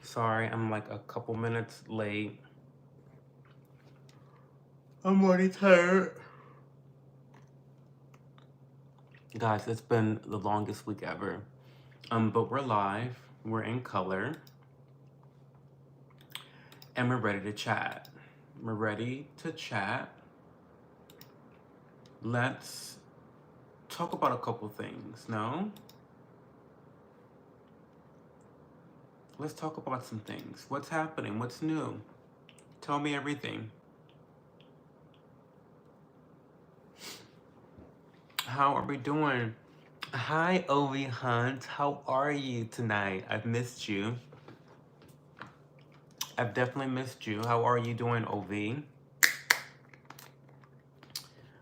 Sorry, I'm like a couple minutes late. I'm already tired. Guys, it's been the longest week ever. But we're live, we're in color, and we're ready to chat. We're ready to chat. Let's talk about a couple things, no? Let's talk about some things. What's happening? What's new? Tell me everything. How are we doing? Hi, Ovi Hunt. How are you tonight? I've missed you. I've definitely missed you. How are you doing, Ovi?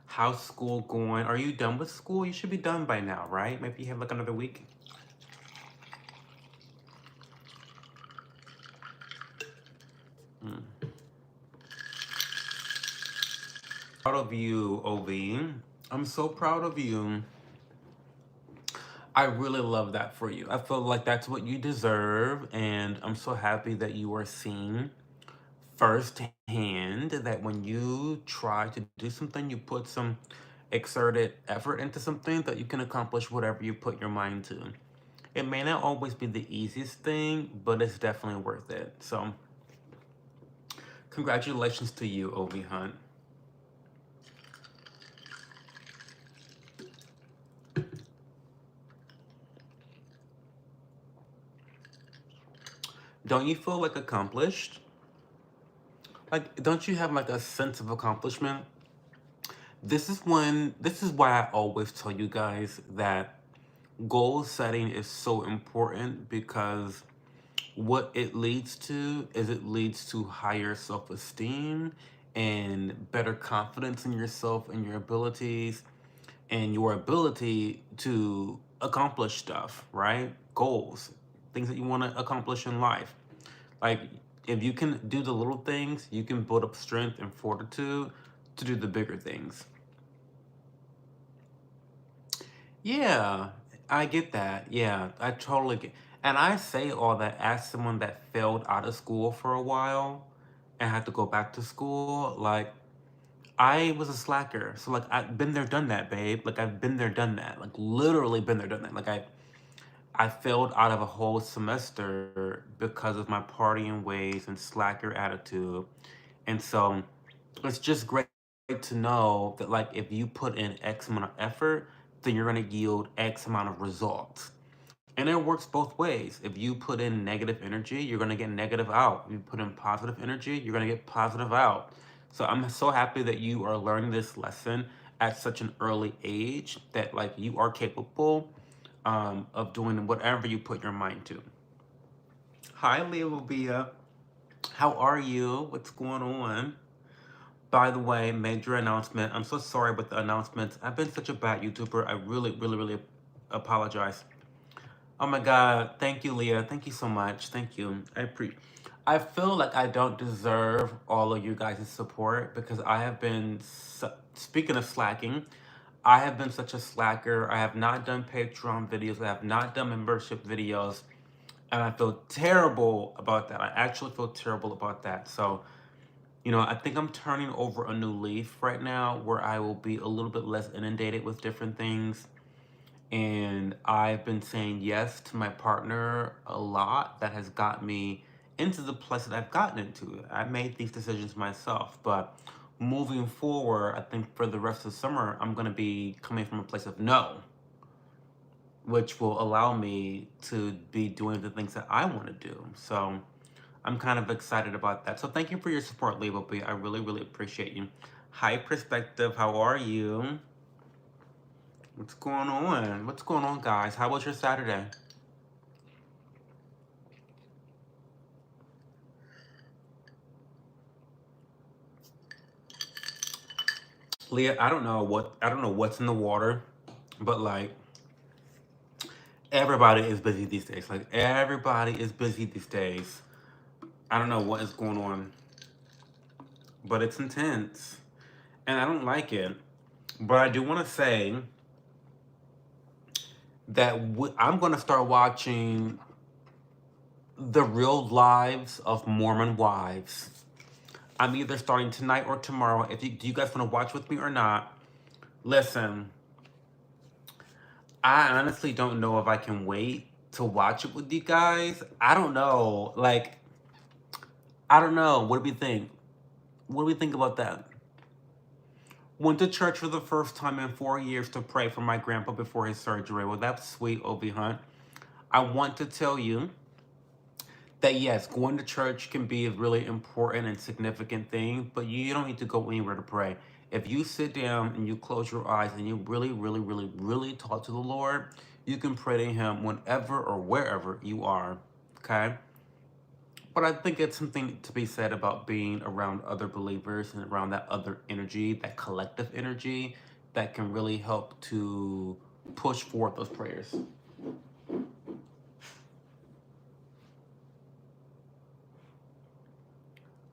How's school going? Are you done with school? You should be done by now, right? Maybe you have like another week. Hmm. Proud of you, Ovi. I'm so proud of you. I really love that for you. I feel like that's what you deserve, and I'm so happy that you are seeing firsthand that when you try to do something, you put some exerted effort into something, that you can accomplish whatever you put your mind to. It may not always be the easiest thing, but it's definitely worth it. So, congratulations to you, Ovi Hunt. Don't you feel like accomplished? Like, don't you have like a sense of accomplishment? This is why I always tell you guys that goal setting is so important, because what it leads to is it leads to higher self-esteem and better confidence in yourself and your abilities and your ability to accomplish stuff, right? Goals, things that you want to accomplish in life. Like, if you can do the little things, you can build up strength and fortitude to do the bigger things. Yeah, I get that. Yeah, I totally get. And I say all that as someone that failed out of school for a while and had to go back to school. Like, I was a slacker. So like I've been there, done that, babe. Like I've been there, done that. Like literally been there, done that. Like I failed out of a whole semester because of my partying ways and slacker attitude. And so it's just great to know that like if you put in X amount of effort, then you're gonna yield X amount of results. And it works both ways. If you put in negative energy, you're gonna get negative out. If you put in positive energy, you're gonna get positive out. So I'm so happy that you are learning this lesson at such an early age, that like you are capable of doing whatever you put your mind to. Hi, Leovia. How are you? What's going on? By the way, major announcement. I'm so sorry about the announcements. I've been such a bad YouTuber. I really apologize. Oh my God. Thank you, Leah. Thank you so much. Thank you. I feel like I don't deserve all of you guys' support, because I have been, speaking of slacking, I have been such a slacker. I have not done Patreon videos. I have not done membership videos. And I feel terrible about that. I actually feel terrible about that. So, I think I'm turning over a new leaf right now, where I will be a little bit less inundated with different things. And I've been saying yes to my partner a lot. That has got me into the place that I've gotten into. I made these decisions myself, but moving forward, I think for the rest of the summer, I'm going to be coming from a place of no, which will allow me to be doing the things that I want to do. So I'm kind of excited about that. So thank you for your support, Lebo B. I really appreciate you. Hi, Perspective. How are you? What's going on? What's going on, guys? How was your Saturday? Leah, I don't know what's in the water, but like everybody is busy these days. Like everybody is busy these days. I don't know what is going on, but it's intense. And I don't like it. But I do want to say that I'm going to start watching The Real Lives of Mormon Wives. I'm either starting tonight or tomorrow. Do you guys want to watch with me or not? Listen, I honestly don't know if I can wait to watch it with you guys. I don't know. Like, I don't know. What do we think? What do we think about that? Went to church for the first time in 4 years to pray for my grandpa before his surgery. Well, that's sweet, Obi Hunt. I want to tell you that yes, going to church can be a really important and significant thing, but you don't need to go anywhere to pray. If you sit down and you close your eyes and you really, really, really, really talk to the Lord, you can pray to Him whenever or wherever you are. Okay? But I think it's something to be said about being around other believers and around that other energy, that collective energy that can really help to push forward those prayers.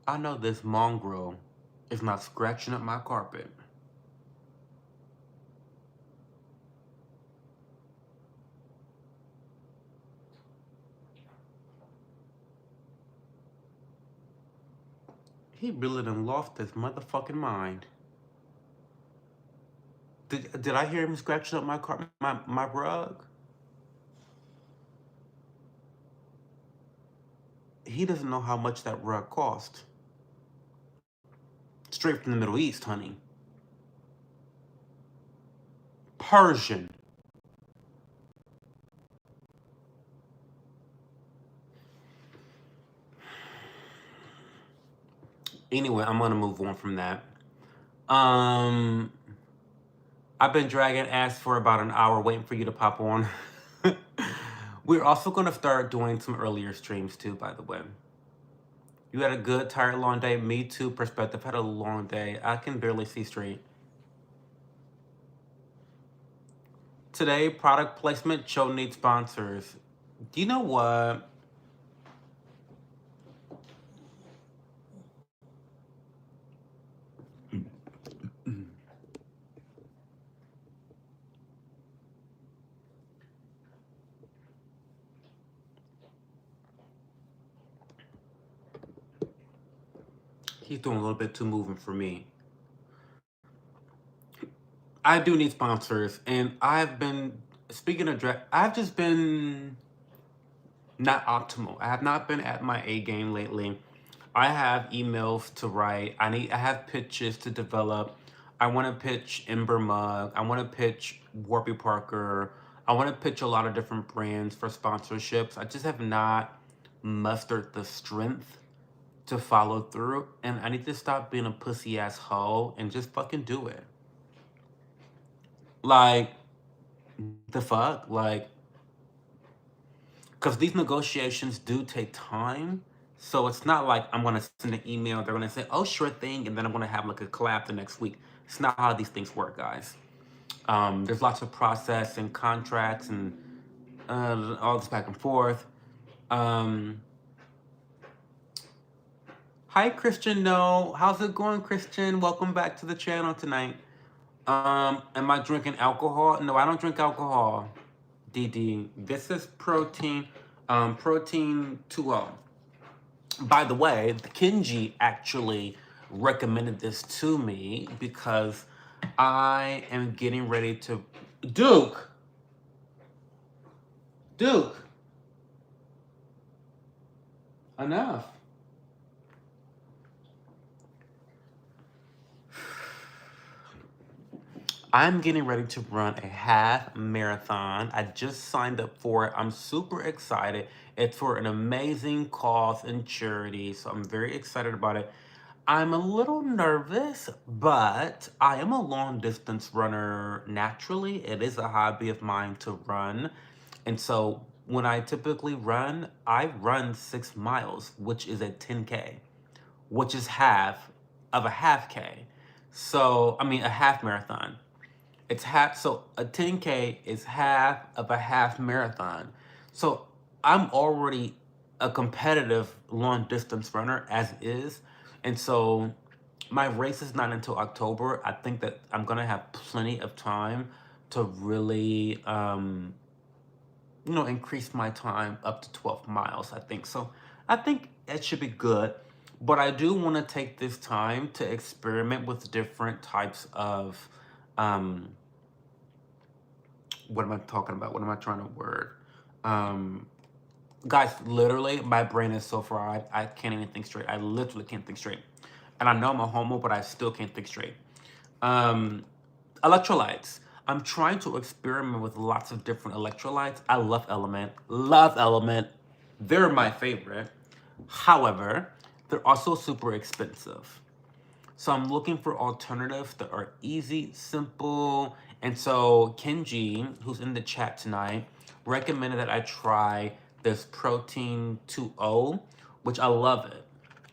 I know this mongrel is not scratching up my carpet. He really done lost his motherfucking mind. Did I hear him scratching up my rug? He doesn't know how much that rug cost. Straight from the Middle East, honey. Persian. Anyway, I'm gonna move on from that. Um, I've been dragging ass for about an hour waiting for you to pop on. We're also gonna start doing some earlier streams too, by the way. You had a good, tired, long day. Me too. Perspective had a long day. I can barely see straight. Today, product placement. Show needs sponsors. Do you know what? He's doing a little bit too moving for me. I do need sponsors, and I've been speaking of drag. I've just been not optimal. I have not been at my A game lately. I have emails to write. I have pitches to develop. I want to pitch Ember Mug. I want to pitch Warby Parker. I want to pitch a lot of different brands for sponsorships. I just have not mustered the strength to follow through, and I need to stop being a pussy ass hoe and just fucking do it. Like, the fuck? Like, because these negotiations do take time. So it's not like I'm going to send an email, they're going to say, oh, sure thing, and then I'm going to have like a collab the next week. It's not how these things work, guys. There's lots of process and contracts and all this back and forth. Hi, Christian. No. How's it going, Christian? Welcome back to the channel tonight. Am I drinking alcohol? No, I don't drink alcohol. DD. This is protein. Protein 2.0. By the way, Kenji actually recommended this to me because I am getting ready to... Duke! Duke! Enough. I'm getting ready to run a half marathon. I just signed up for it. I'm super excited. It's for an amazing cause and charity, so I'm very excited about it. I'm a little nervous, but I am a long distance runner naturally. It is a hobby of mine to run. And so when I typically run, I run 6 miles, which is a 10K, which is half of a half K. So, I mean, a half marathon. It's half, so a 10K is half of a half marathon. So I'm already a competitive long distance runner as is. And so my race is not until October. I think that I'm gonna have plenty of time to really increase my time up to 12 miles, I think. So I think it should be good. But I do want to take this time to experiment with different types of, um, what am I talking about? What am I trying to word? Um, Guys, literally, my brain is so fried. I can't even think straight. I literally can't think straight. And I know I'm a homo, but I still can't think straight. Um, Electrolytes. I'm trying to experiment with lots of different electrolytes. I love Element. Love Element. They're my favorite. However, they're also super expensive. So I'm looking for alternatives that are easy, simple. And so Kenji, who's in the chat tonight, recommended that I try this Protein 2.0, which I love it.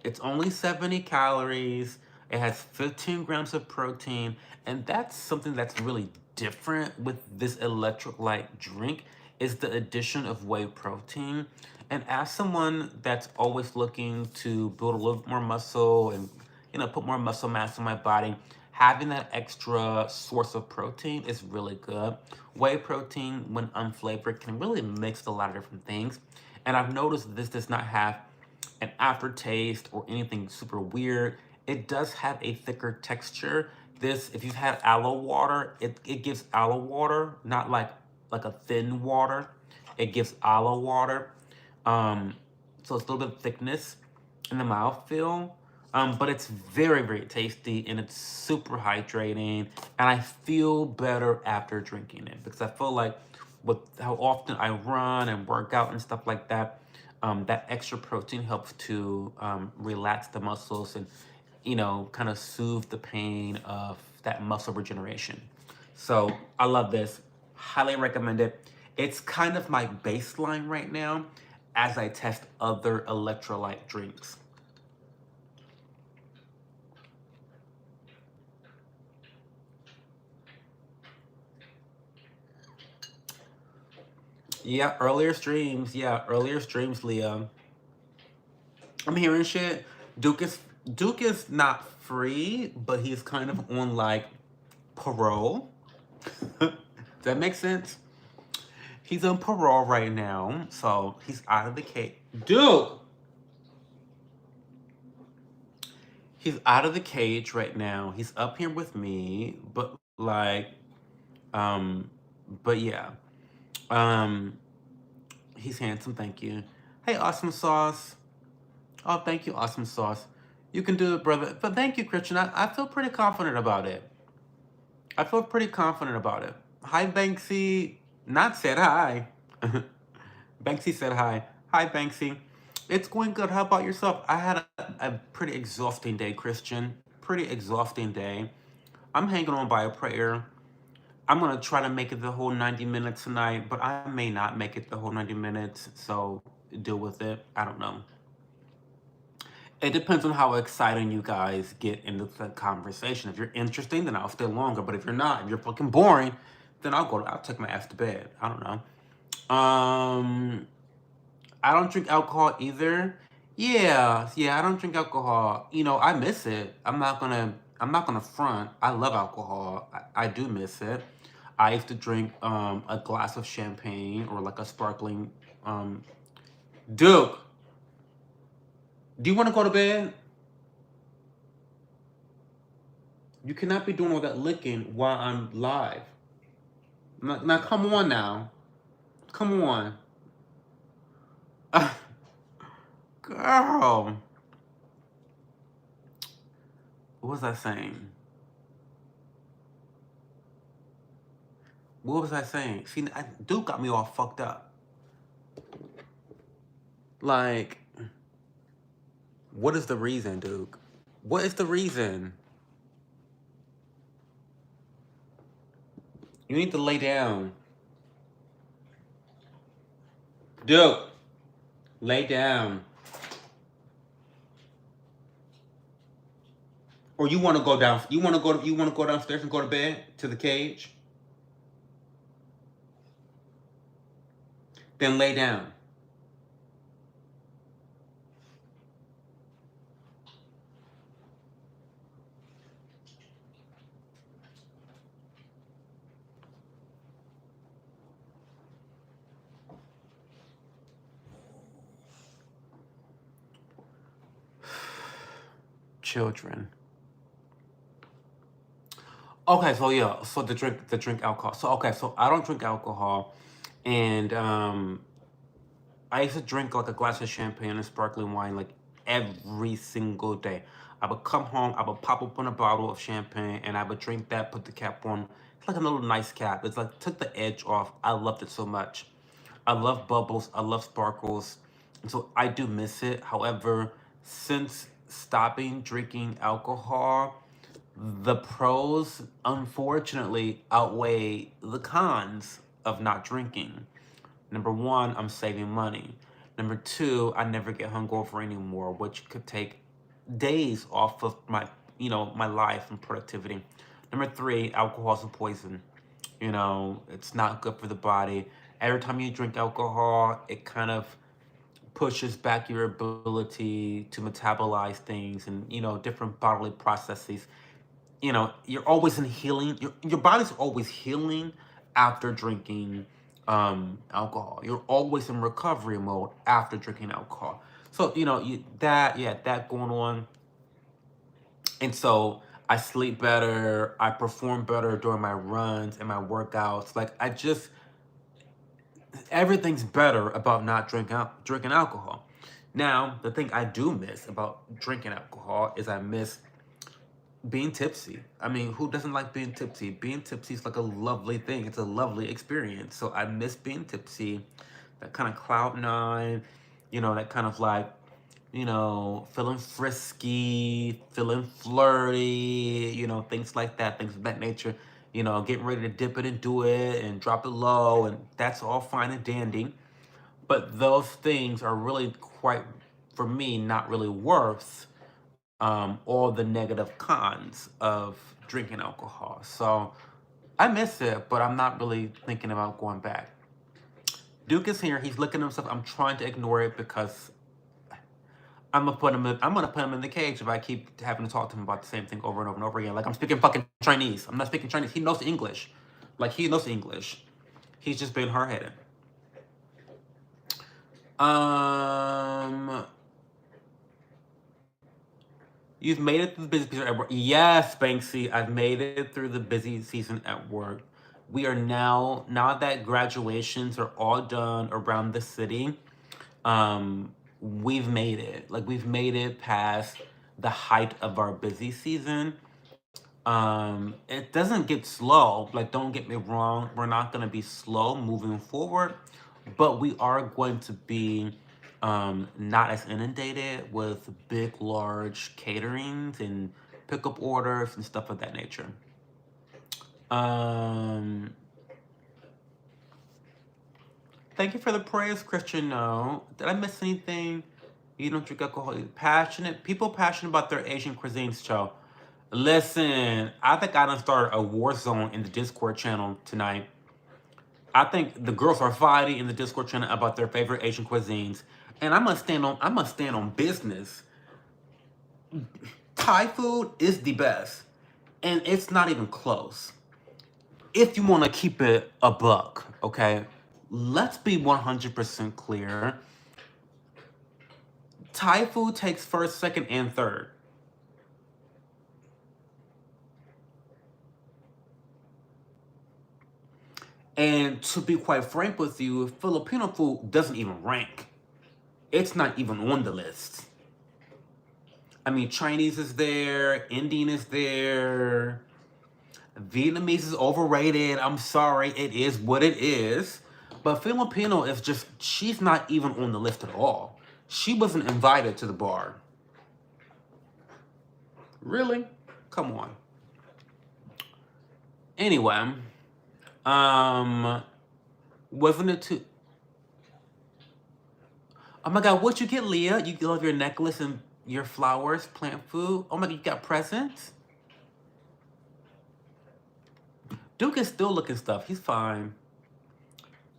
It's only 70 calories. It has 15 grams of protein. And that's something that's really different with this electrolyte drink is the addition of whey protein. And as someone that's always looking to build a little more muscle and put more muscle mass in my body, having that extra source of protein is really good. Whey protein, when unflavored, can really mix a lot of different things. And I've noticed this does not have an aftertaste or anything super weird. It does have a thicker texture. This, if you've had aloe water, it gives aloe water, not like a thin water. It gives aloe water. So it's a little bit of thickness in the mouthfeel. But it's very, very tasty and it's super hydrating. And I feel better after drinking it because I feel like with how often I run and work out and stuff like that, that extra protein helps to relax the muscles and, kind of soothe the pain of that muscle regeneration. So I love this. Highly recommend it. It's kind of my baseline right now as I test other electrolyte drinks. Yeah, earlier streams. Yeah, earlier streams, Leah. I'm hearing shit. Duke is not free, but he's kind of on like parole. Does that make sense? He's on parole right now, so he's out of the cage. Duke! He's out of the cage right now. He's up here with me, but like, um, but yeah. Um, he's handsome, thank you. Hey, Awesome Sauce. Oh, thank you, Awesome Sauce. You can do it, brother. But thank you, Christian. I feel pretty confident about it. I feel pretty confident about it. Hi, Banksy. Not said hi. Banksy said hi. Hi, Banksy. It's going good. How about yourself? I had a pretty exhausting day, Christian. Pretty exhausting day. I'm hanging on by a prayer. I'm going to try to make it the whole 90 minutes tonight, but I may not make it the whole 90 minutes, so deal with it. I don't know. It depends on how exciting you guys get into the conversation. If you're interesting, then I'll stay longer. But if you're not, if you're fucking boring, then I'll take my ass to bed. I don't know. I don't drink alcohol either. Yeah, I don't drink alcohol. I miss it. I'm not gonna front. I love alcohol. I do miss it. I used to drink a glass of champagne or like a sparkling Duke. Do you want to go to bed? You cannot be doing all that licking while I'm live. Now come on now. Come on. Girl. What was I saying? What was I saying? See, Duke got me all fucked up. Like, what is the reason, Duke? What is the reason? You need to lay down. Duke, lay down. Or you want to go down? You want to go downstairs and go to bed to the cage? Then lay down. children. Okay, so yeah, so the drink alcohol. So okay, so I don't drink alcohol, and I used to drink like a glass of champagne and sparkling wine like every single day. I would come home, I would pop open a bottle of champagne, and I would drink that, put the cap on. It's like a little nice cap. It's like took the edge off. I loved it so much. I love bubbles. I love sparkles. And so I do miss it. However, since stopping drinking alcohol, the pros unfortunately outweigh the cons of not drinking. Number one, I'm saving money. Number two, I never get hungover anymore, which could take days off of my life and productivity. Number three, alcohol is a poison. It's not good for the body. Every time you drink alcohol, it kind of pushes back your ability to metabolize things and, different bodily processes. You're always in healing. Your body's always healing after drinking alcohol. You're always in recovery mode after drinking alcohol. So, that going on. And so I sleep better, I perform better during my runs and my workouts. Like everything's better about not drinking alcohol. Now, the thing I do miss about drinking alcohol is I miss being tipsy. I mean, who doesn't like being tipsy? Being tipsy is like a lovely thing. It's a lovely experience. So I miss being tipsy, that kind of cloud nine, that kind of like, feeling frisky, feeling flirty, things like that, things of that nature, getting ready to dip it and do it and drop it low. And that's all fine and dandy. But those things are really quite, for me, not really worth all the negative cons of drinking alcohol. So I miss it, but I'm not really thinking about going back. Duke is here. He's looking at himself. I'm trying to ignore it because I'm gonna put him in the cage if I keep having to talk to him about the same thing over and over and over again. Like I'm speaking fucking Chinese. I'm not speaking Chinese. He knows English. Like he knows English. He's just being hard-headed. You've made it through the busy season at work. Yes, Banksy, I've made it through the busy season at work. We are now that graduations are all done around the city, we've made it. Like we've made it past the height of our busy season. It doesn't get slow. Like, don't get me wrong, we're not gonna be slow moving forward, but we are going to be not as inundated with big, large caterings and pickup orders and stuff of that nature. Thank you for the prayers, Christian. No, did I miss anything? You don't drink alcohol. People passionate about their Asian cuisines, Joe. Listen, I think I done started a war zone in the Discord channel tonight. I think the girls are fighting in the Discord channel about their favorite Asian cuisines, and I must stand on business. Thai food is the best, and it's not even close. If you want to keep it a buck, okay, let's be 100% clear. Thai food takes first, second, and third. And to be quite frank with you, Filipino food doesn't even rank. It's not even on the list. I mean, Chinese is there, Indian is there, Vietnamese is overrated. I'm sorry, it is what it is. But Filipino is just, she's not even on the list at all. She wasn't invited to the bar. Really? Come on. Anyway, wasn't it too... Oh my God, what you get, Leah? You love your necklace and your flowers, plant food. Oh my God, you got presents? Duke is still looking stuff. He's fine.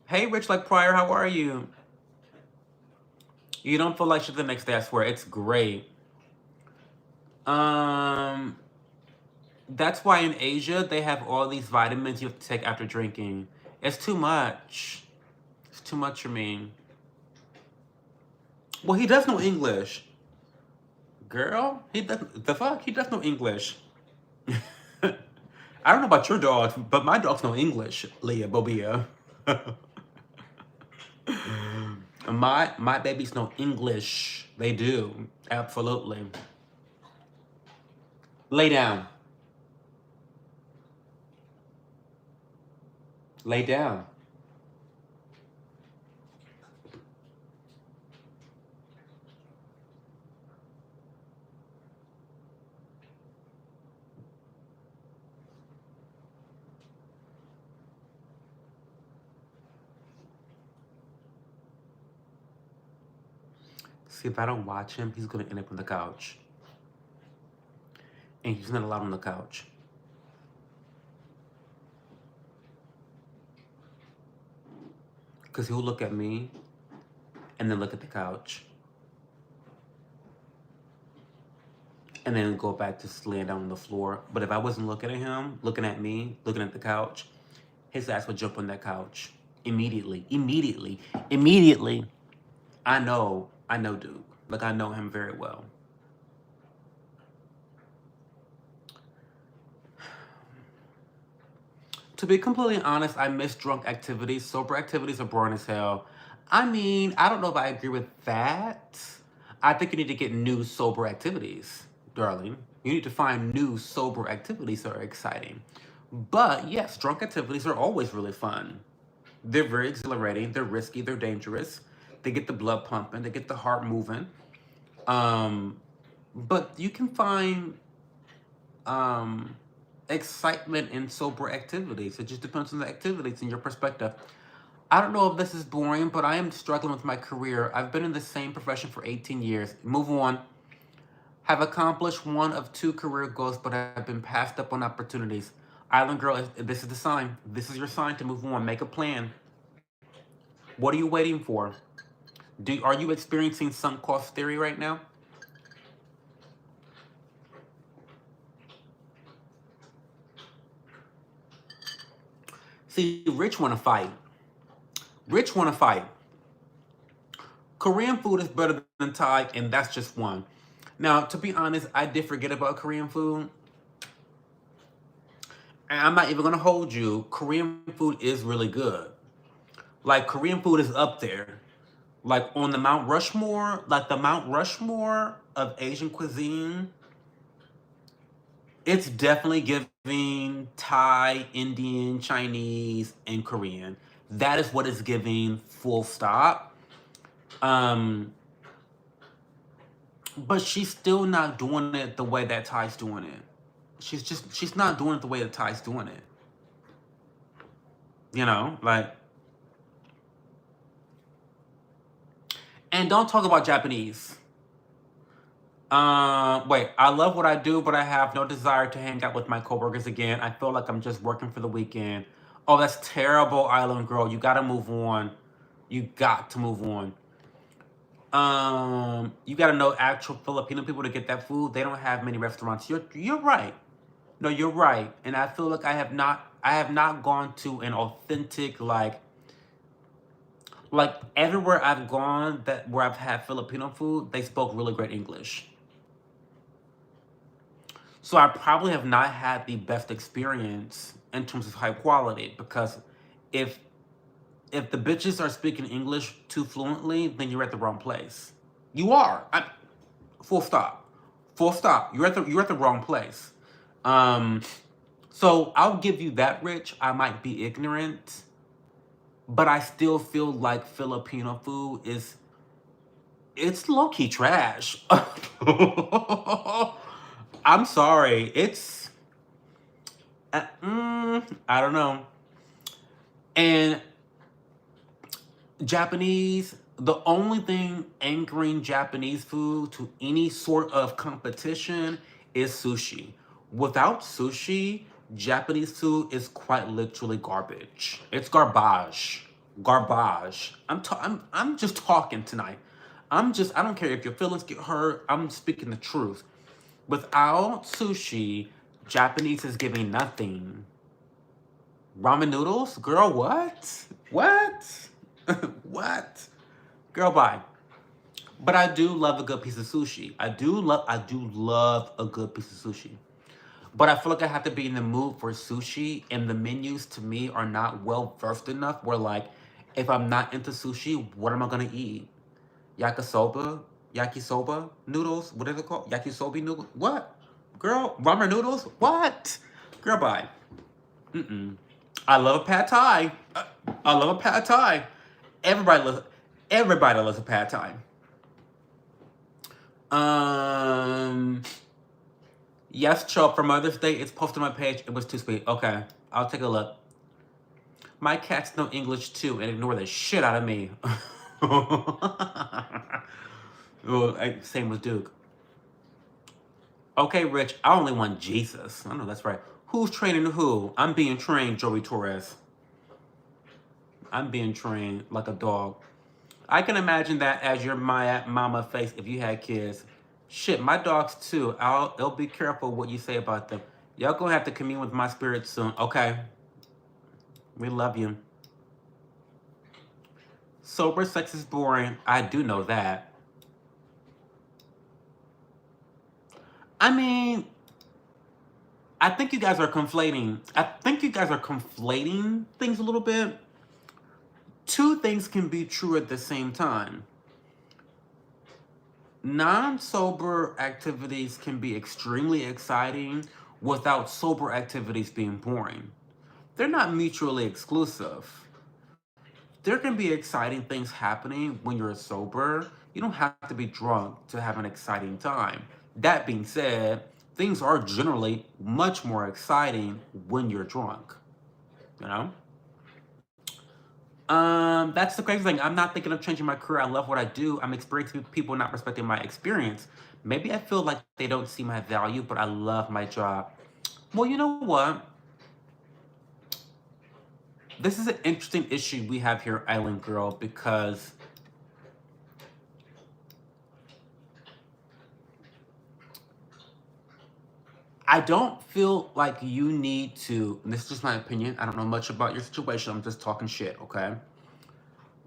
Hey, Rich Like Pryor, how are you? You don't feel like shit the next day, I swear. It's great. That's why in Asia, they have all these vitamins you have to take after drinking. It's too much. It's too much for me. Well, he does know English. Girl, he does the fuck? He does no English. I don't know about your dog, but my dogs know English, Leah Bobia. My babies know English. They do. Absolutely. Lay down. Lay down. See, if I don't watch him, he's gonna end up on the couch. And he's not allowed on the couch. Because he'll look at me and then look at the couch. And then go back to laying down on the floor. But if I wasn't looking at him, looking at me, looking at the couch, his ass would jump on that couch. Immediately. Immediately. Immediately. I know, dude. Like, I know him very well. To be completely honest, I miss drunk activities. Sober activities are boring as hell. I mean, I don't know if I agree with that. I think you need to get new sober activities, darling. You need to find new sober activities that are exciting. But yes, drunk activities are always really fun. They're very exhilarating. They're risky. They're dangerous. They get the blood pumping. They get the heart moving. But you can find um, excitement in sober activities. It just depends on the activities and your perspective. I don't know if this is boring, but I am struggling with my career. I've been in the same profession for 18 years. Move on. Have accomplished one of two career goals, but have been passed up on opportunities. Island Girl, this is the sign. This is your sign to move on. Make a plan. What are you waiting for? Are you experiencing sunk cost theory right now? See, rich want to fight. Rich want to fight. Korean food is better than Thai, and that's just one. Now, to be honest, I did forget about Korean food. And I'm not even going to hold you. Korean food is really good. Like, Korean food is up there. Like, on the Mount Rushmore, like the Mount Rushmore of Asian cuisine, it's definitely giving Thai, Indian, Chinese, and Korean. That is what it's giving, full stop. But she's still not doing it the way that Thai's doing it. She's not doing it the way that Thai's doing it. You know, like, and don't talk about Japanese. Wait, I love what I do, but I have no desire to hang out with my coworkers again. I feel like I'm just working for the weekend. Oh, that's terrible, Island Girl. You gotta move on. You got to move on. You gotta know actual Filipino people to get that food. They don't have many restaurants. You're right. No, you're right. And I feel like I have not gone to an authentic like everywhere I've gone that where I've had Filipino food, they spoke really great English. So I probably have not had the best experience in terms of high quality because if if the bitches are speaking English too fluently, then you're at the wrong place. You are. Full stop. Full stop. You're at the wrong place. Um, so I'll give you that, Rich. I might be ignorant, but I still feel like Filipino food is it's low key trash. I'm sorry. I don't know. And Japanese, the only thing anchoring Japanese food to any sort of competition is sushi. Without sushi, Japanese food is quite literally garbage. It's garbage. Garbage. I'm just talking tonight. I don't care if your feelings get hurt. I'm speaking the truth. Without sushi, Japanese is giving nothing. Ramen noodles? Girl, what? What? What? Girl, bye. But I do love a good piece of sushi. I do love a good piece of sushi. But I feel like I have to be in the mood for sushi, and the menus to me are not well versed enough. Where like, if I'm not into sushi, what am I gonna eat? Yakisoba, yakisoba noodles. What is it called? Yakisoba noodles. What? Girl, ramen noodles. What? Girl, bye. Mm-mm. I love a pad thai. I love a pad thai. Everybody loves. Everybody loves a pad thai. Um. Yes, Cho, for Mother's Day, it's posted on my page. It was too sweet. Okay, I'll take a look. My cats know English too and ignore the shit out of me. Well, same with Duke. Okay, Rich, I only want Jesus. I know that's right. Who's training who? I'm being trained, Joey Torres. I'm being trained like a dog. I can imagine that as your mama face if you had kids. Shit, my dogs too. I'll be careful what you say about them. Y'all gonna have to commune with my spirit soon. Okay. We love you. Sober sex is boring. I do know that. I mean, I think you guys are conflating. I think you guys are conflating things a little bit. Two things can be true at the same time. Non-sober activities can be extremely exciting without sober activities being boring. They're not mutually exclusive. There can be exciting things happening when you're sober. You don't have to be drunk to have an exciting time. That being said, things are generally much more exciting when you're drunk. You know? That's the crazy thing. I'm not thinking of changing my career. I love what I do. I'm experiencing people not respecting my experience. Maybe I feel like they don't see my value, but I love my job. Well, you know what? This is an interesting issue we have here, Island Girl, because I don't feel like you need to, and this is just my opinion. I don't know much about your situation. I'm just talking shit, okay?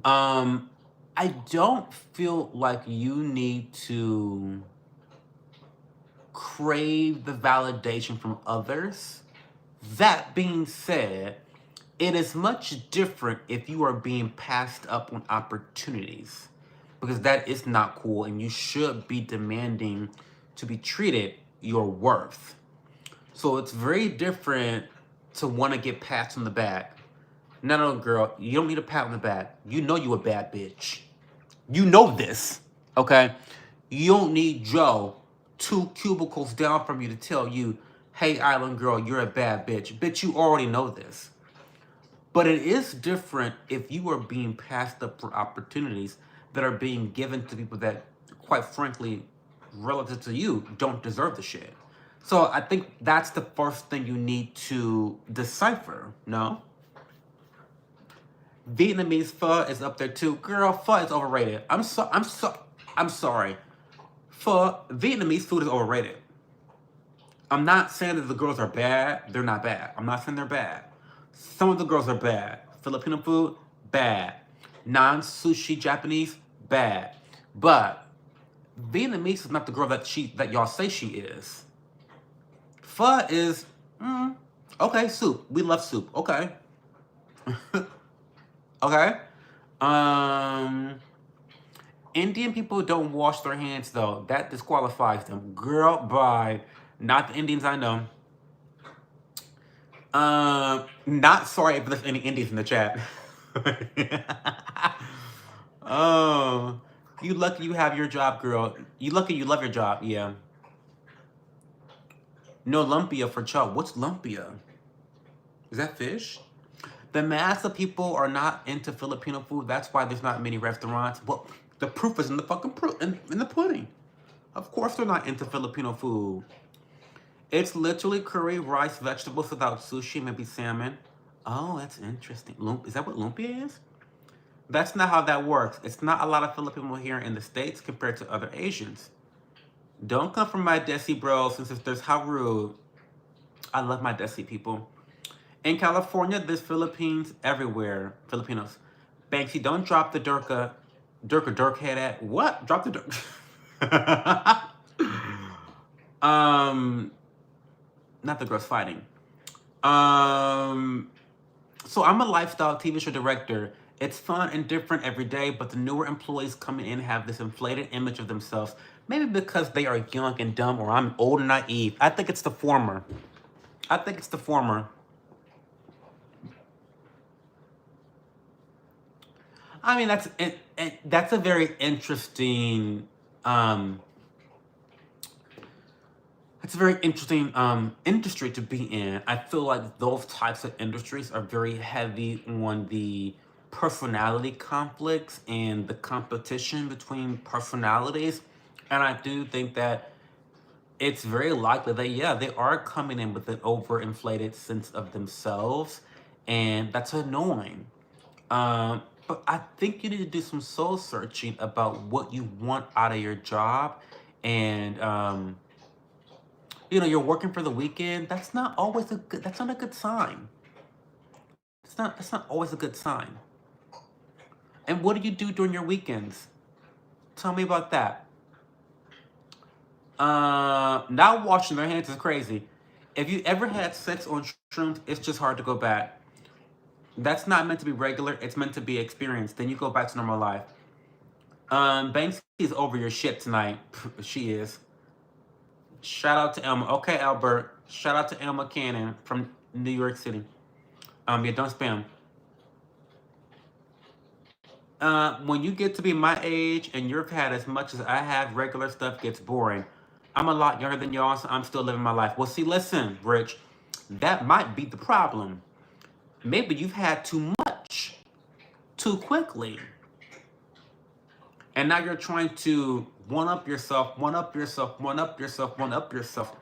Um, I don't feel like you need to crave the validation from others. That being said, it is much different if you are being passed up on opportunities, because that is not cool and you should be demanding to be treated your worth. So it's very different to want to get pats on the back. No, girl, you don't need a pat on the back. You know you a bad bitch. You know this, okay? You don't need Joe 2 cubicles down from you to tell you, hey, Island Girl, you're a bad bitch. Bitch, you already know this. But it is different if you are being passed up for opportunities that are being given to people that, quite frankly, relative to you, don't deserve the shit. So I think that's the first thing you need to decipher, no? Vietnamese pho is up there too. Girl, pho is overrated. I'm sorry. Pho, Vietnamese food is overrated. I'm not saying that the girls are bad. They're not bad. I'm not saying they're bad. Some of the girls are bad. Filipino food, bad. Non-sushi Japanese, bad. But Vietnamese is not the girl that y'all say she is. Pho is, okay, soup. We love soup. Okay. Okay. Indian people don't wash their hands though. That disqualifies them. Girl, bye. Not the Indians I know. Not sorry if there's any Indians in the chat. Oh, you lucky you have your job, girl. You lucky you love your job. Yeah. No lumpia for Chuck. What's lumpia? Is that fish? The mass of people are not into Filipino food. That's why there's not many restaurants. Well, the proof is in the fucking proof in the pudding. Of course they're not into Filipino food. It's literally curry, rice, vegetables without sushi, maybe salmon. Oh, that's interesting. Is that what lumpia is? That's not how that works. It's not a lot of Filipino here in the States compared to other Asians. Don't come from my Desi bro, since if there's how rude. I love my Desi people. In California, there's Philippines everywhere. Filipinos. Banksy, don't drop the Durka. Dirk or Dirk head at what? Drop the Dirk. Not the girls fighting. Um, so I'm a lifestyle TV show director. It's fun and different every day, but the newer employees coming in have this inflated image of themselves. Maybe because they are young and dumb, or I'm old and naive. I think it's the former. I think it's the former. I mean, that's a very interesting um, it's a very interesting industry to be in. I feel like those types of industries are very heavy on the personality conflicts and the competition between personalities. And I do think that it's very likely that, yeah, they are coming in with an overinflated sense of themselves. And that's annoying. But I think you need to do some soul searching about what you want out of your job. And, you're working for the weekend. That's not a good sign. That's not always a good sign. And what do you do during your weekends? Tell me about that. Not washing their hands is crazy. If you ever had sex on shrooms, it's just hard to go back. That's not meant to be regular. It's meant to be experienced. Then you go back to normal life. Banksy's over your shit tonight. She is. Shout out to Elma. Okay, Albert. Shout out to Elma Cannon from New York City. Yeah, don't spam. When you get to be my age and you've had as much as I have, regular stuff gets boring. I'm a lot younger than y'all, so I'm still living my life. Well, see, listen, Rich, that might be the problem. Maybe you've had too much too quickly. And now you're trying to one up yourself, one up yourself, one up yourself, one up yourself.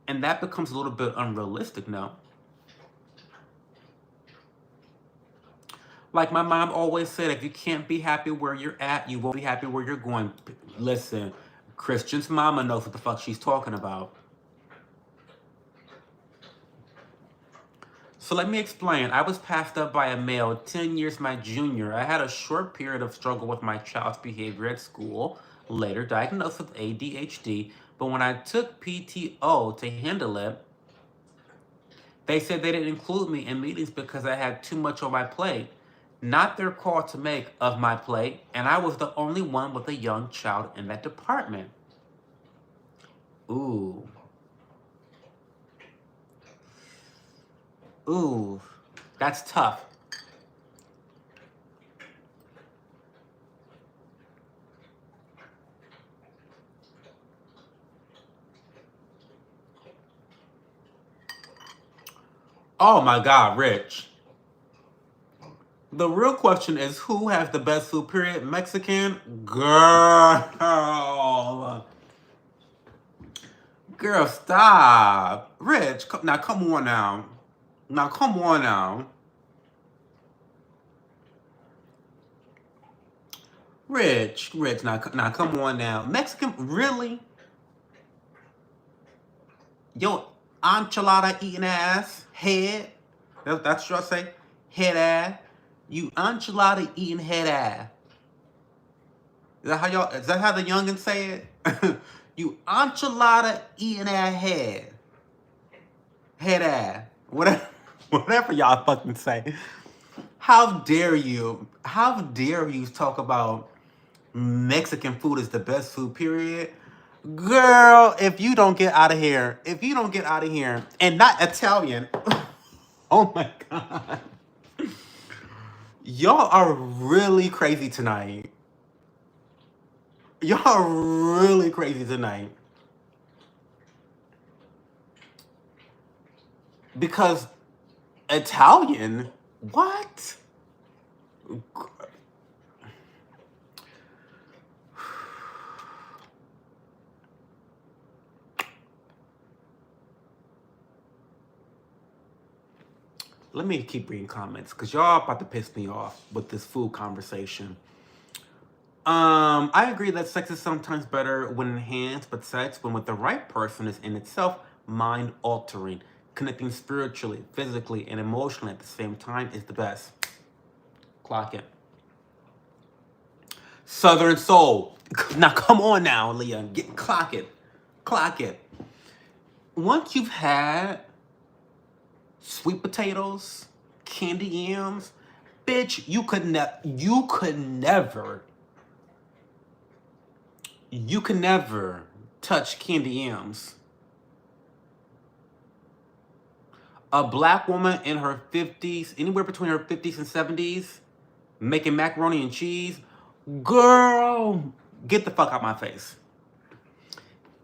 And that becomes a little bit unrealistic now. Like my mom always said, if you can't be happy where you're at, you won't be happy where you're going. Listen, Christian's mama knows what the fuck she's talking about. So let me explain. I was passed up by a male 10 years my junior. I had a short period of struggle with my child's behavior at school, later diagnosed with ADHD. But when I took PTO to handle it, they said they didn't include me in meetings because I had too much on my plate. Not their call to make of my plate, and I was the only one with a young child in that department. Ooh. Ooh. That's tough. Oh my God, Rich. The real question is who has the best food, period? Mexican? Girl. Girl, stop. Rich, now come on now. Now come on now. Rich, now come on now. Mexican, really? Yo, enchilada eating ass, head. That's what I say? Head ass. You enchilada eating head ass. Is that how the youngins say it? You enchilada eating ass head. Head ass. Whatever y'all fucking say. How dare you? How dare you talk about Mexican food is the best food, period? Girl, if you don't get out of here, and not Italian, oh my God. Y'all are really crazy tonight. Y'all are really crazy tonight. Because Italian? What? Let me keep reading comments because y'all about to piss me off with this food conversation. I agree that sex is sometimes better when enhanced, but sex, when with the right person, is in itself mind altering. Connecting spiritually, physically, and emotionally at the same time is the best. Clock it. Southern Soul. Now come on now, Leah. Clock it. Clock it. Once you've had sweet potatoes, candy yams, bitch, you could never touch candy yams. A black woman in her 50s, anywhere between her 50s and 70s, making macaroni and cheese, girl, get the fuck out my face.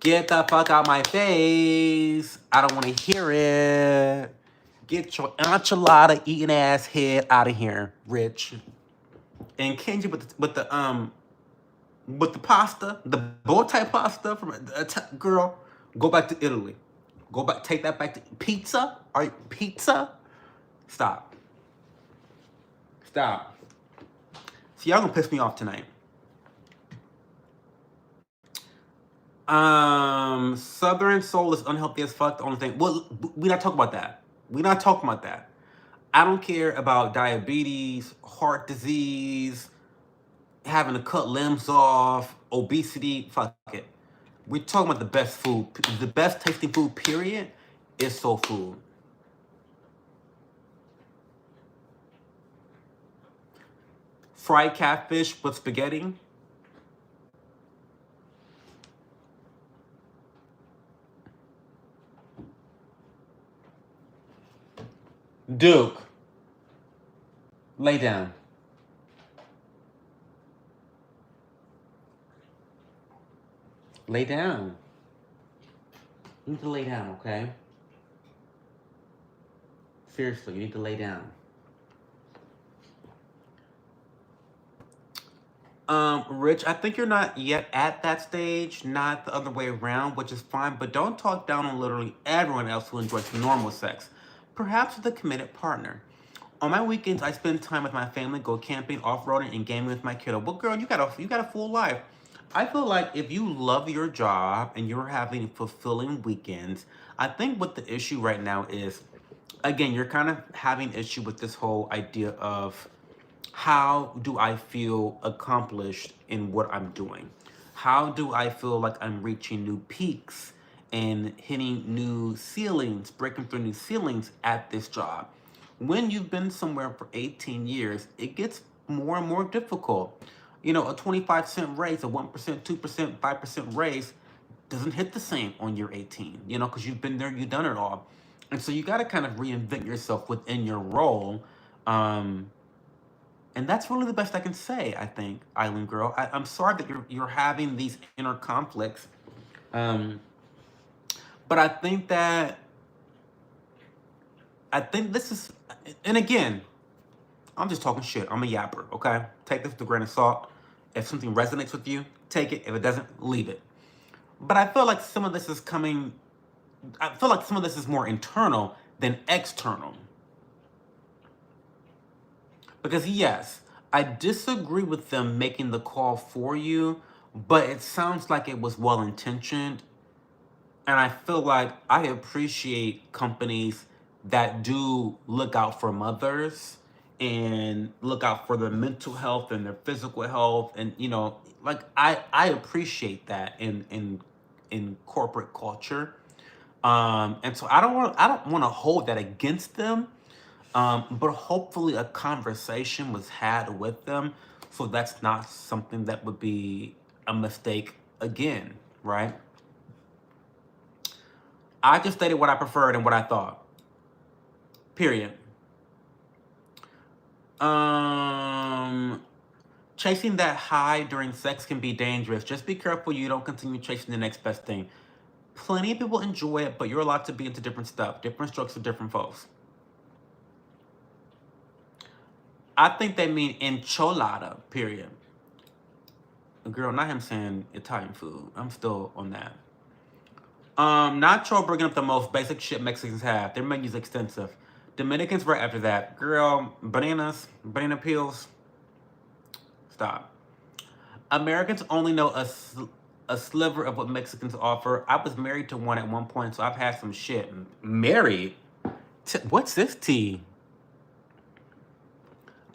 Get the fuck out my face. I don't want to hear it. Get your enchilada eating ass head out of here, Rich. And Kenji with the pasta, the bow tie pasta from girl, go back to Italy. Go back, take that back to pizza. Are you pizza? Stop. Stop. See, y'all gonna piss me off tonight. Southern Soul is unhealthy as fuck. The only thing. Well, we not talking about that. We not talking about that. I don't care about diabetes, heart disease, having to cut limbs off, obesity. Fuck it. We're talking about the best food. The best tasting food, period, is soul food. Fried catfish with spaghetti. Duke, lay down. Lay down. You need to lay down, okay? Seriously, you need to lay down. Rich, I think you're not yet at that stage, not the other way around, which is fine, but don't talk down on literally everyone else who enjoys normal sex. Perhaps with a committed partner. On my weekends, I spend time with my family, go camping, off-roading, and gaming with my kiddo. Well, girl, you got a full life. I feel like if you love your job and you're having fulfilling weekends, I think what the issue right now is, again, you're kind of having issue with this whole idea of how do I feel accomplished in what I'm doing? How do I feel like I'm reaching new peaks and hitting new ceilings, breaking through new ceilings at this job? When you've been somewhere for 18 years, it gets more and more difficult. You know, a 25-cent raise, a 1%, 2%, 5% raise doesn't hit the same on year 18, you know, because you've been there, you've done it all. And so you got to kind of reinvent yourself within your role. And that's really the best I can say, I think, Island Girl. I'm sorry that you're having these inner conflicts. Um, but I think this is, and again, I'm just talking shit. I'm a yapper, okay? Take this with a grain of salt. If something resonates with you, take it. If it doesn't, leave it. But I feel like some of this is more internal than external. Because yes, I disagree with them making the call for you, but it sounds like it was well intentioned. And I feel like I appreciate companies that do look out for mothers and look out for their mental health and their physical health. And you know, like I appreciate that in corporate culture. And so I don't want to hold that against them. But hopefully a conversation was had with them, so that's not something that would be a mistake again, right? I just stated what I preferred and what I thought. Period. Chasing that high during sex can be dangerous. Just be careful you don't continue chasing the next best thing. Plenty of people enjoy it, but you're allowed to be into different stuff. Different strokes for different folks. I think they mean enchilada, period. Girl, not him saying Italian food. I'm still on that. Nacho bringing up the most basic shit Mexicans have. Their menu's extensive. Dominicans right after that. Girl, bananas, banana peels. Stop. Americans only know a sliver of what Mexicans offer. I was married to one at one point, so I've had some shit. Married? What's this tea?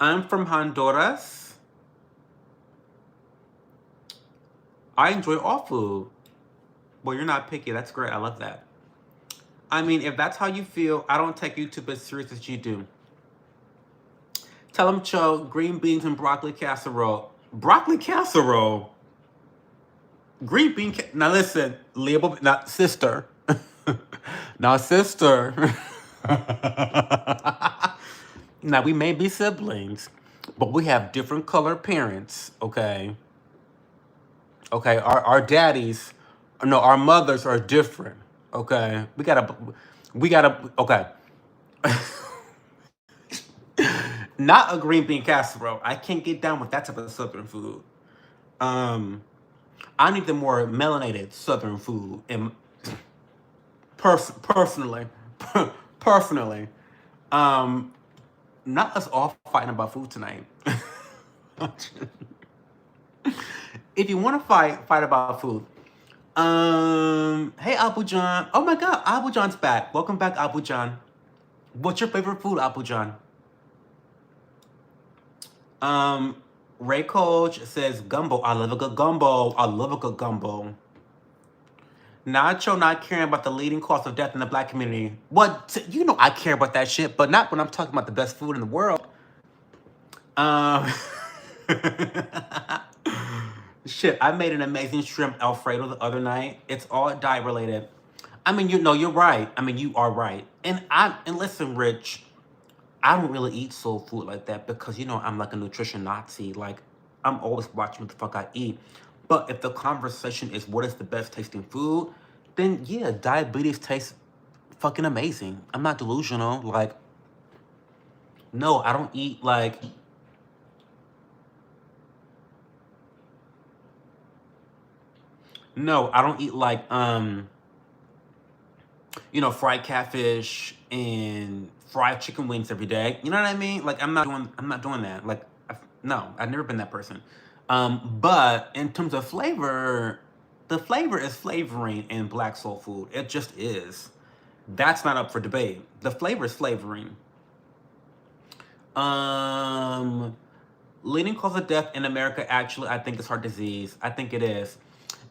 I'm from Honduras. I enjoy all food. Well, you're not picky. That's great. I love that. I mean, if that's how you feel, I don't take YouTube as serious as you do. Tell them, Cho, green beans and broccoli casserole. Broccoli casserole? Green bean. Now listen, label, not sister. Now, sister. Now, we may be siblings, but we have different colored parents, okay? Okay, our daddies, no, our mothers are different, okay? Okay. Not a green bean casserole. I can't get down with that type of southern food. Um, I need the more melanated southern food, and personally, personally, um, not us all fighting about food tonight. If you want to fight about food. Hey Abu John. Oh my God, Abu John's back. Welcome back, Abu John. What's your favorite food, Abu John? Ray Coach says gumbo. I love a good gumbo. I love a good gumbo. Nacho not caring about the leading cause of death in the black community. What? You know I care about that shit, but not when I'm talking about the best food in the world. Um, shit, I made an amazing shrimp Alfredo the other night. It's all diet related. I mean, you know, you're right. I mean, you are right. And listen, Rich, I don't really eat soul food like that because you know I'm like a nutrition Nazi. Like I'm always watching what the fuck I eat. But if the conversation is what is the best tasting food, then yeah, diabetes tastes fucking amazing. I'm not delusional. Like, no, I don't eat like no, I don't eat like you know, fried catfish and fried chicken wings every day. You know what I mean? Like I'm not doing that. Like no, I've never been that person. But in terms of flavor, the flavor is flavoring in black soul food. It just is. That's not up for debate. The flavor is flavoring. Um, Leading cause of death in America, actually, I think it's heart disease. I think it is.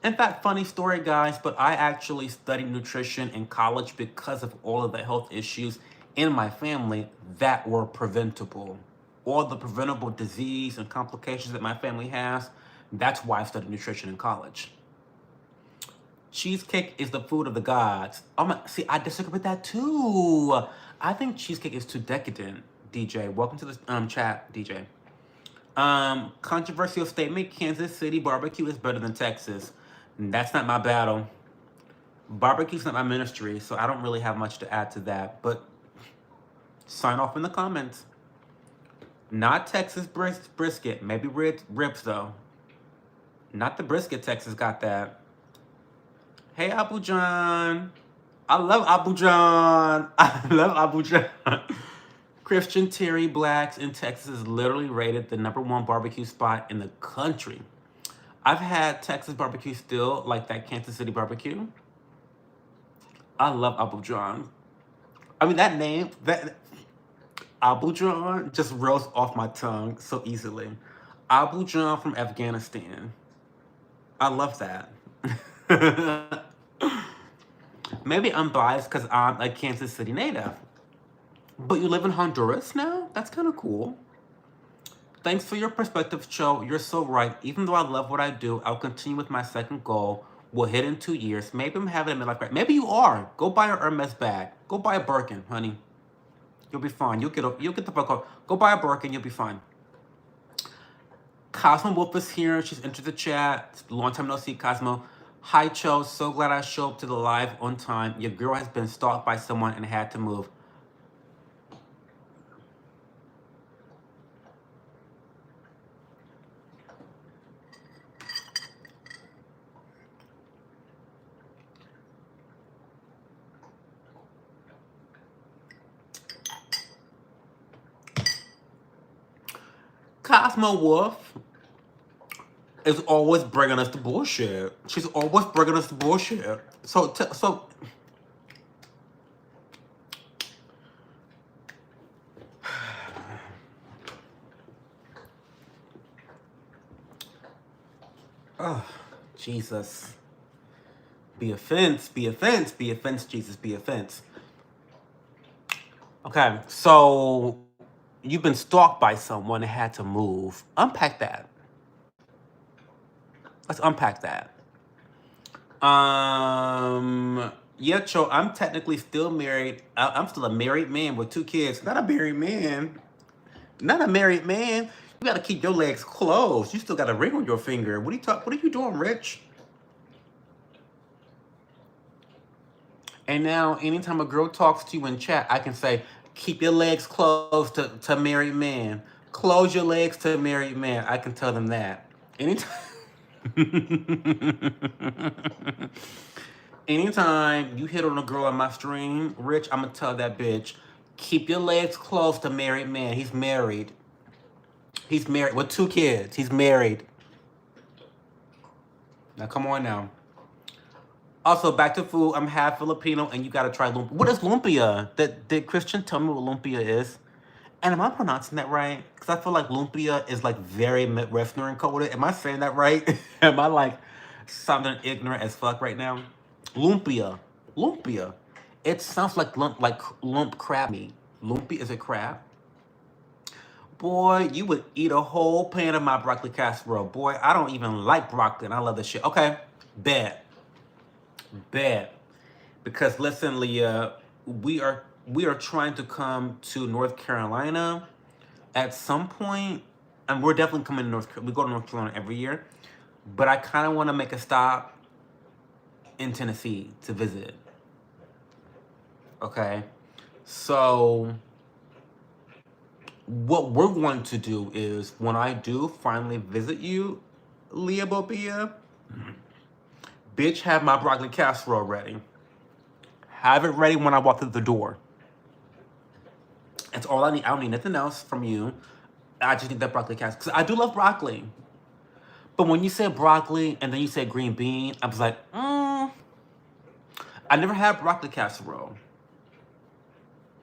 In fact, funny story, guys, but I actually studied nutrition in college because of all of the health issues in my family that were preventable. All the preventable disease and complications that my family has, that's why I studied nutrition in college. Cheesecake is the food of the gods. Oh my, see, I disagree with that too. I think cheesecake is too decadent, DJ. Welcome to the chat, DJ. Controversial statement, Kansas City barbecue is better than Texas. That's not my battle. Barbecue's not my ministry, so I don't really have much to add to that. But sign off in the comments. Not Texas brisket. Maybe ribs, though. Not the brisket Texas got that. Hey, Abu John. I love Abu John. I love Abu John. Christian Terry Blacks in Texas is literally rated the #1 barbecue spot in the country. I've had Texas barbecue still, like that Kansas City barbecue. I love Abu John. I mean, that name, that Abu John just rolls off my tongue so easily. Abu John from Afghanistan. I love that. Maybe I'm biased because I'm a Kansas City native. But you live in Honduras now? That's kind of cool. Thanks for your perspective, Cho. You're so right. Even though I love what I do, I'll continue with my second goal. We'll hit in 2 years. Maybe I'm having a midlife crisis. Maybe you are. Go buy a Hermes bag. Go buy a Birkin, honey. You'll be fine. You'll get the fuck out. Go buy a Birkin. You'll be fine. Cosmo Wolf is here. She's entered the chat. Long time no see, Cosmo. Hi, Cho. So glad I showed up to the live on time. Your girl has been stalked by someone and had to move. Cosmo Wolf is always bringing us the bullshit. She's always bringing us the bullshit. So oh, Jesus. Be offense, be offense, be offense, Jesus, be offense. Okay, so you've been stalked by someone and had to move. Unpack that. Let's unpack that. Yeah, Cho, I'm technically still married. I'm still a married man with 2 kids. Not a married man. Not a married man. You gotta keep your legs closed. You still got a ring on your finger. What are you doing, Rich? And now, anytime a girl talks to you in chat, I can say, keep your legs closed to married man. Close your legs to married man. I can tell them that. Anytime. Anytime you hit on a girl on my stream, Rich, I'm gonna tell that bitch, keep your legs closed to married man. He's married. He's married with 2 kids. He's married. Now come on now. Also, back to food. I'm half Filipino, and you gotta try lumpia. What is lumpia? Did Christian tell me what lumpia is? And am I pronouncing that right? Because I feel like lumpia is like very Midwestern coded. Am I saying that right? Am I like sounding ignorant as fuck right now? Lumpia, lumpia. It sounds like lump crab meat. Lumpia, is it crab? Boy, you would eat a whole pan of my broccoli casserole. Boy, I don't even like broccoli, and I love this shit. Okay, bet, bet. Because listen, Leah, we are trying to come to North Carolina at some point, and we're definitely coming to North Carolina. We go to North Carolina every year, but I kind of want to make a stop in Tennessee to visit. Okay, so what we're going to do is when I do finally visit you, Leah Bobia, bitch, have my broccoli casserole ready. Have it ready when I walk through the door. That's all I need. I don't need nothing else from you. I just need that broccoli casserole. Because I do love broccoli. But when you said broccoli and then you said green bean, I was like, I never had broccoli casserole.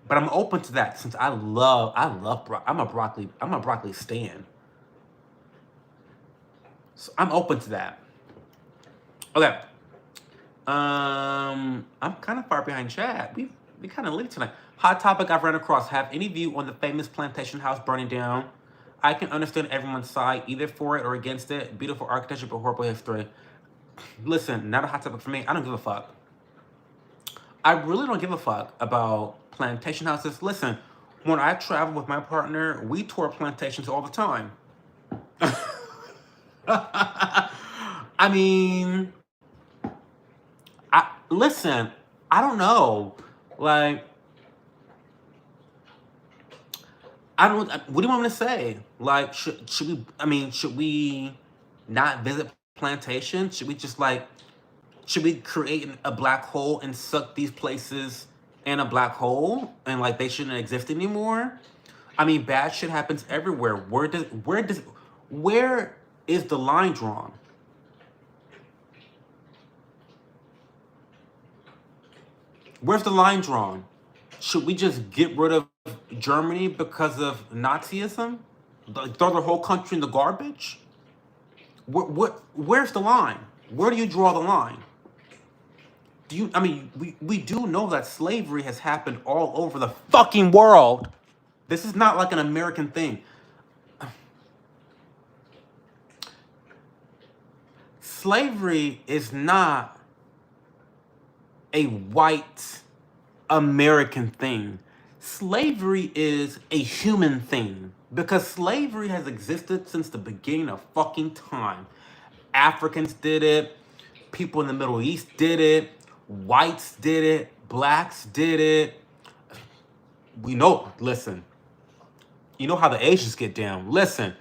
But I'm open to that since I love I'm a broccoli stan. So I'm open to that. Okay. I'm kind of far behind chat. We kind of late tonight. Hot topic I've ran across. Have any view on the famous Plantation House burning down? I can understand everyone's side, either for it or against it. Beautiful architecture, but horrible history. Listen, not a hot topic for me. I don't give a fuck. I really don't give a fuck about plantation houses. Listen, when I travel with my partner, we tour plantations all the time. I mean, listen, I don't know. Like, I don't. What do you want me to say? Like, should we? I mean, should we not visit plantations? Should we just like? Should we create a black hole and suck these places in a black hole and like they shouldn't exist anymore? I mean, bad shit happens everywhere. Where is the line drawn? Where's the line drawn? Should we just get rid of Germany because of Nazism? Like, throw the whole country in the garbage? Where's the line? Where do you draw the line? I mean, we do know that slavery has happened all over the fucking world. This is not like an American thing. Slavery is not a white American thing. Slavery is a human thing because slavery has existed since the beginning of fucking time. Africans did it, people in the Middle East did it, whites did it, blacks did it. We know, listen, you know how the Asians get down. Listen,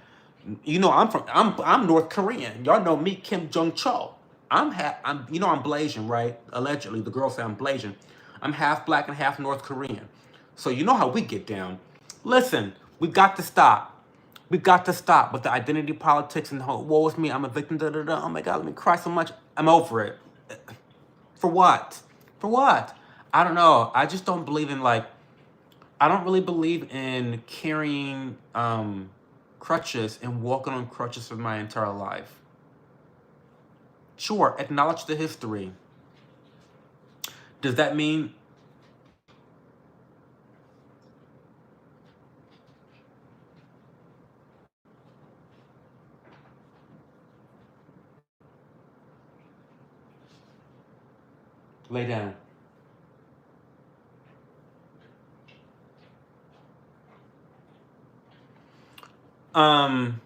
you know I'm North Korean. Y'all know me, Kim Jong Chol. I'm Blasian, right? Allegedly, the girls say I'm Blasian. I'm half black and half North Korean. So you know how we get down. Listen, we've got to stop. We've got to stop with the identity politics and the whole, woe is me, I'm a victim, da da da. Oh my God, let me cry so much. I'm over it. For what? For what? I don't know. I just don't believe in I don't really believe in carrying crutches and walking on crutches for my entire life. Sure, acknowledge the history. Does that mean lay down? Um,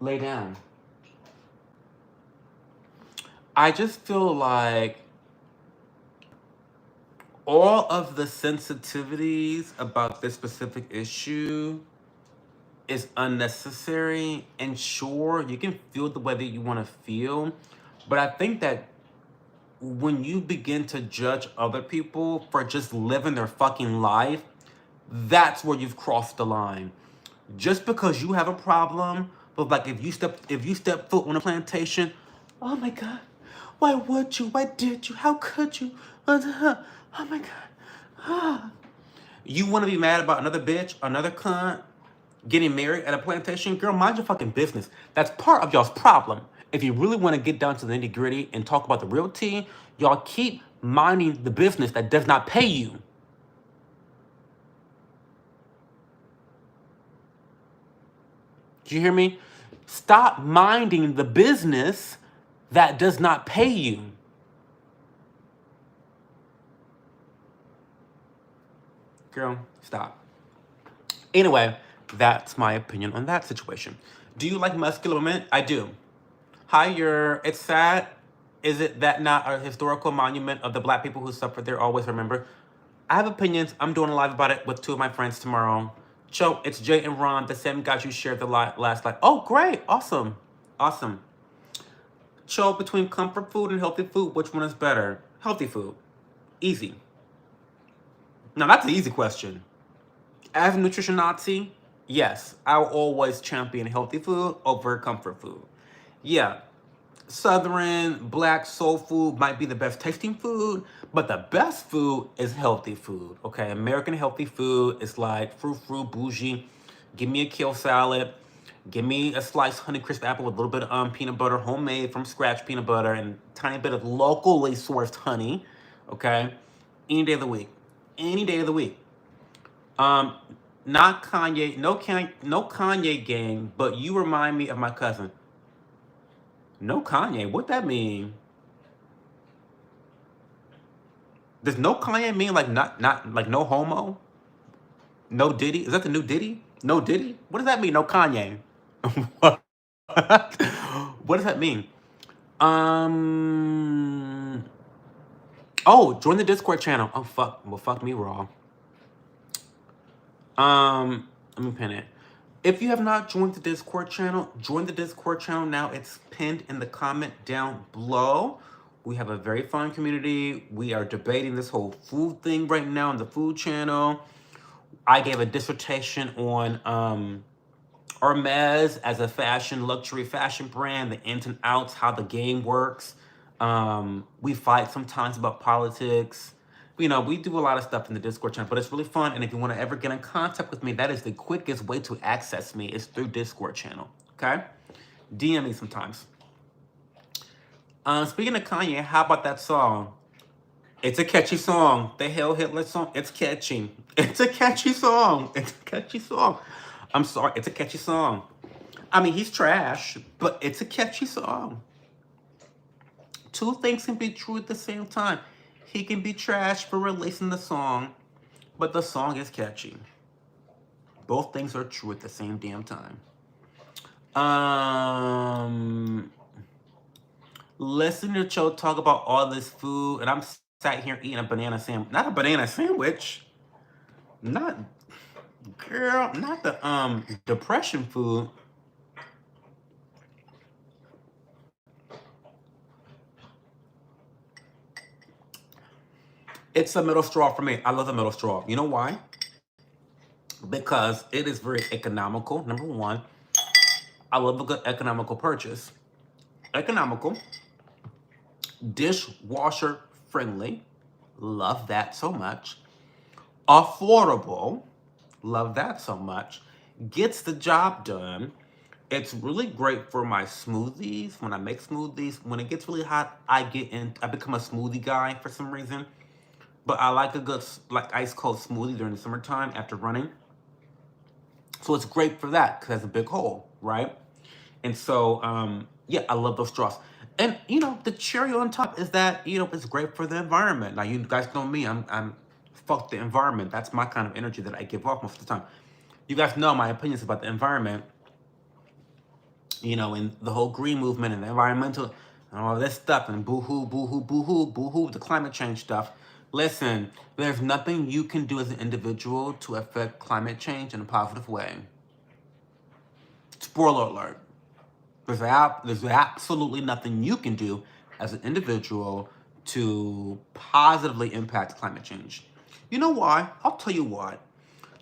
lay down. I just feel like all of the sensitivities about this specific issue is unnecessary. And sure, you can feel the way that you want to feel, but I think that when you begin to judge other people for just living their fucking life, that's where you've crossed the line. Just because you have a problem, but like if you step foot on a plantation, oh my god, why would you? Why did you? How could you? Oh my god. You want to be mad about another bitch, another cunt, getting married at a plantation? Girl, mind your fucking business. That's part of y'all's problem. If you really want to get down to the nitty gritty and talk about the real tea, y'all keep minding the business that does not pay you. Do you hear me? Stop minding the business that does not pay you. Girl, stop. Anyway, that's my opinion on that situation. Do you like muscular women? I do. Hi, it's sad. Is it that not a historical monument of the black people who suffered there always remember? I have opinions. I'm doing a live about it with two of my friends tomorrow. Cho, it's Jay and Ron, the same guys you shared the last live. Oh, great. Awesome. Awesome. Cho, between comfort food and healthy food, which one is better? Healthy food. Easy. Now, that's an easy question. As a nutrition Nazi, yes, I'll always champion healthy food over comfort food. Yeah, Southern black soul food might be the best tasting food, but the best food is healthy food. Okay, American healthy food is like fruit bougie. Give me a kale salad. Give me a sliced Honeycrisp apple with a little bit of peanut butter, homemade from scratch peanut butter, and a tiny bit of locally sourced honey. Okay, any day of the week. Any day of the week. Um, Not Kanye, no Kanye gang, but you remind me of my cousin. No Kanye, what that mean? Does no Kanye mean like not like no homo? No Diddy? Is that the new Diddy? No Diddy? What does that mean? No Kanye. What? What does that mean? Um. Oh, join the Discord channel. Oh fuck. Well, fuck me raw. Let me pin it. If you have not joined the Discord channel, join the Discord channel now. It's pinned in the comment down below. We have a very fun community. We are debating this whole food thing right now on the food channel. I gave a dissertation on Hermes as a luxury fashion brand, the ins and outs, how the game works. We fight sometimes about politics. We do a lot of stuff in the Discord channel, but it's really fun. And if you want to ever get in contact with me, that is the quickest way to access me. It's through Discord channel. Okay? DM me sometimes. Speaking of Kanye, how about that song? It's a catchy song. The Hail Hitler song. It's catchy. It's a catchy song. It's a catchy song. I'm sorry. It's a catchy song. I mean, he's trash, but it's a catchy song. Two things can be true at the same time. He can be trash for releasing the song, but the song is catchy. Both things are true at the same damn time. Listen to Cho talk about all this food, and I'm sat here eating a banana sandwich. Not a banana sandwich. Not, girl, not the depression food. It's a middle straw for me. I love the middle straw. You know why? Because it is very economical. Number one, I love a good economical purchase. Economical, dishwasher friendly. Love that so much. Affordable. Love that so much. gets the job done. It's really great for my smoothies. When I make smoothies, when it gets really hot, I become a smoothie guy for some reason. But I like a good like ice cold smoothie during the summertime after running. So it's great for that because it has a big hole, right? And so, yeah, I love those straws. And the cherry on top is that it's great for the environment. Now, you guys know me. I'm fuck the environment. That's my kind of energy that I give off most of the time. You guys know my opinions about the environment. And the whole green movement and the environmental and all this stuff and boo hoo, boo hoo, boo hoo, boo hoo, the climate change stuff. Listen, there's nothing you can do as an individual to affect climate change in a positive way. Spoiler alert. There's absolutely nothing you can do as an individual to positively impact climate change. You know why? I'll tell you why.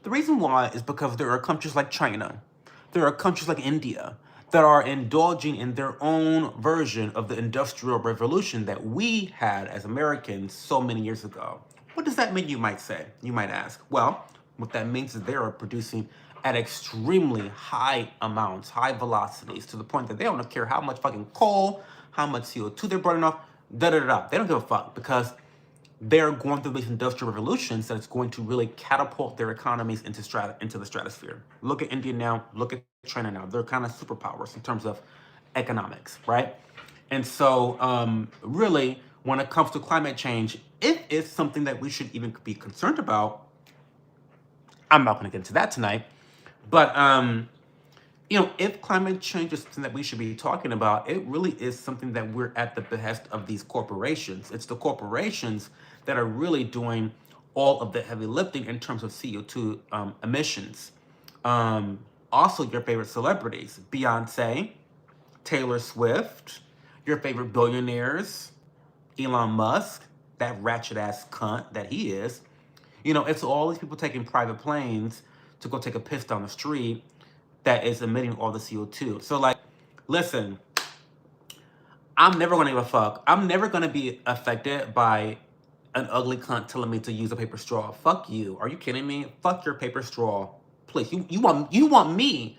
The reason why is because there are countries like China, there are countries like India that are indulging in their own version of the Industrial Revolution that we had as Americans so many years ago. What does that mean, you might say? You might ask. Well, what that means is they are producing at extremely high amounts, high velocities, to the point that they don't care how much fucking coal, how much CO2 they're burning off, da da da. They don't give a fuck because they're going through these industrial revolutions that's going to really catapult their economies into the stratosphere. Look at India now. Look at China now. They're kind of superpowers in terms of economics, right? And so, really, when it comes to climate change, it is something that we should even be concerned about. I'm not going to get into that tonight, but if climate change is something that we should be talking about, it really is something that we're at the behest of these corporations. It's the corporations that are really doing all of the heavy lifting in terms of CO2 emissions. Also, your favorite celebrities: Beyonce, Taylor Swift, your favorite billionaires, Elon Musk, that ratchet ass cunt that he is. It's all these people taking private planes to go take a piss down the street that is emitting all the CO2. So, like, listen, I'm never gonna give a fuck. I'm never gonna be affected by an ugly cunt telling me to use a paper straw. Fuck you. Are you kidding me? Fuck your paper straw. Please. You want me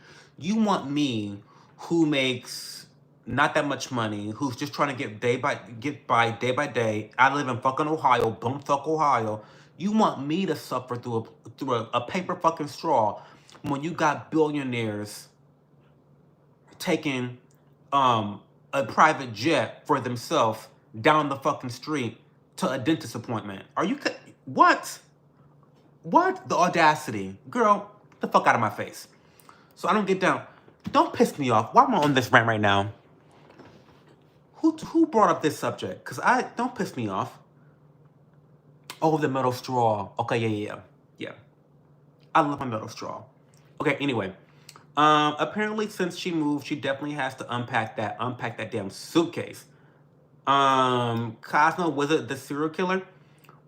who makes not that much money, who's just trying to get by day by day. I live in fucking Ohio, bumfuck Ohio. You want me to suffer through a paper fucking straw when you got billionaires taking a private jet for themselves down the fucking street to a dentist appointment? Are you what? What? The audacity. Girl, get the fuck out of my face. So I don't get down. Don't piss me off. Why am I on this rant right now? Who brought up this subject? Because don't piss me off. Oh, the metal straw. Okay, yeah. I love my metal straw. Okay, anyway. Apparently, since she moved, she definitely has to unpack that damn suitcase. Cosmo, was it the serial killer?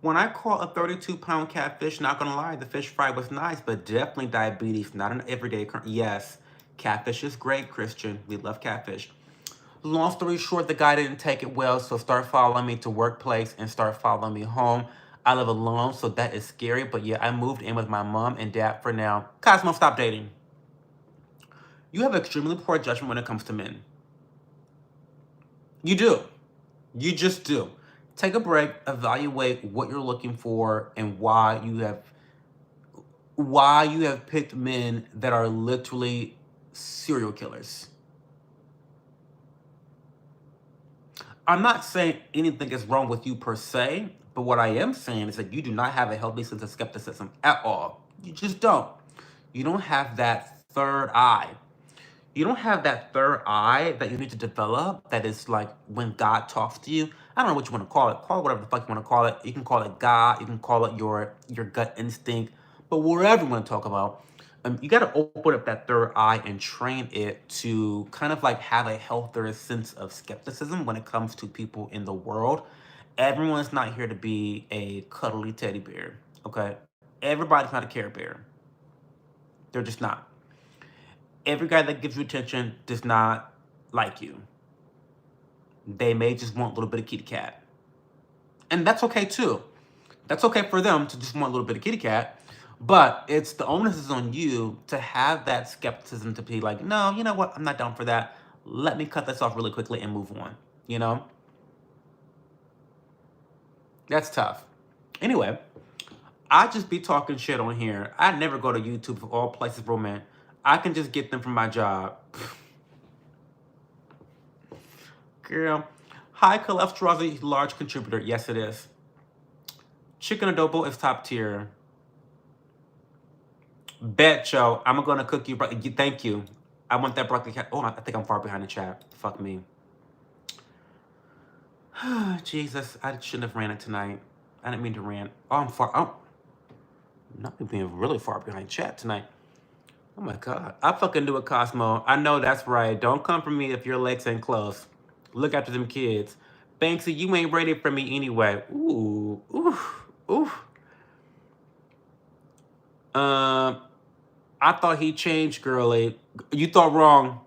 When I caught a 32-pound catfish, not gonna lie, the fish fry was nice, but definitely diabetes, not an everyday occurrence. Yes, catfish is great, Christian. We love catfish. Long story short, the guy didn't take it well, so start following me to workplace and start following me home. I live alone, so that is scary, but yeah, I moved in with my mom and dad for now. Cosmo, stop dating. You have extremely poor judgment when it comes to men. You do. You just do. Take a break, evaluate what you're looking for and why you have picked men that are literally serial killers. I'm not saying anything is wrong with you per se, but what I am saying is that you do not have a healthy sense of skepticism at all. You just don't. You don't have that third eye. You don't have that third eye that you need to develop that is like when God talks to you. I don't know what you want to call it. Call it whatever the fuck you want to call it. You can call it God. You can call it your gut instinct. But whatever you want to talk about, you got to open up that third eye and train it to kind of like have a healthier sense of skepticism when it comes to people in the world. Everyone's not here to be a cuddly teddy bear, okay? Everybody's not a Care Bear. They're just not. Every guy that gives you attention does not like you. They may just want a little bit of kitty cat. And that's okay too. That's okay for them to just want a little bit of kitty cat. But it's the onus is on you to have that skepticism to be like, no, you know what? I'm not down for that. Let me cut this off really quickly and move on. You know? That's tough. Anyway, I just be talking shit on here. I never go to YouTube for all places for men. I can just get them from my job. Girl, high cholesterol is a large contributor. Yes, it is. Chicken adobo is top tier. Bet, Joe. I'm gonna cook you. Thank you. I want that broccoli. Oh, I think I'm far behind the chat. Fuck me. Jesus, I shouldn't have ran it tonight. I didn't mean to rant. Oh, I'm far. Oh, not being really far behind chat tonight. Oh my God. I fucking do it, Cosmo. I know that's right. Don't come for me if your legs ain't close. Look after them kids. Banksy, you ain't ready for me anyway. Ooh, ooh, ooh. I thought he changed, girlie. You thought wrong.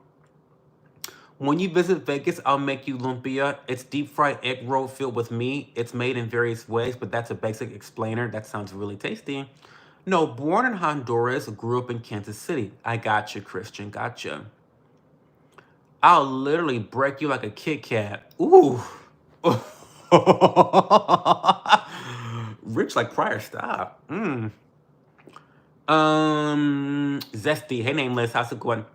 When you visit Vegas, I'll make you lumpia. It's deep fried egg roll filled with meat. It's made in various ways, but that's a basic explainer. That sounds really tasty. No, born in Honduras, grew up in Kansas City. I got you, Christian. Gotcha. I'll literally break you like a Kit Kat. Ooh. Rich like Pryor, stop. Zesty. Hey, Nameless. How's it going?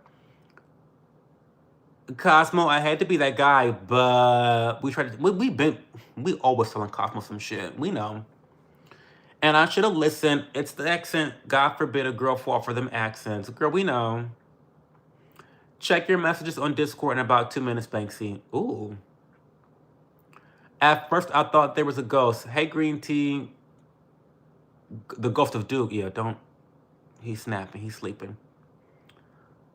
Cosmo, I had to be that guy, but we tried to. We always telling Cosmo some shit. We know. And I should have listened. It's the accent. God forbid a girl fall for them accents. Girl, we know. Check your messages on Discord in about 2 minutes, Banksy. Ooh. At first, I thought there was a ghost. Hey, Green Tea. The ghost of Duke. Yeah, don't. He's snapping. He's sleeping.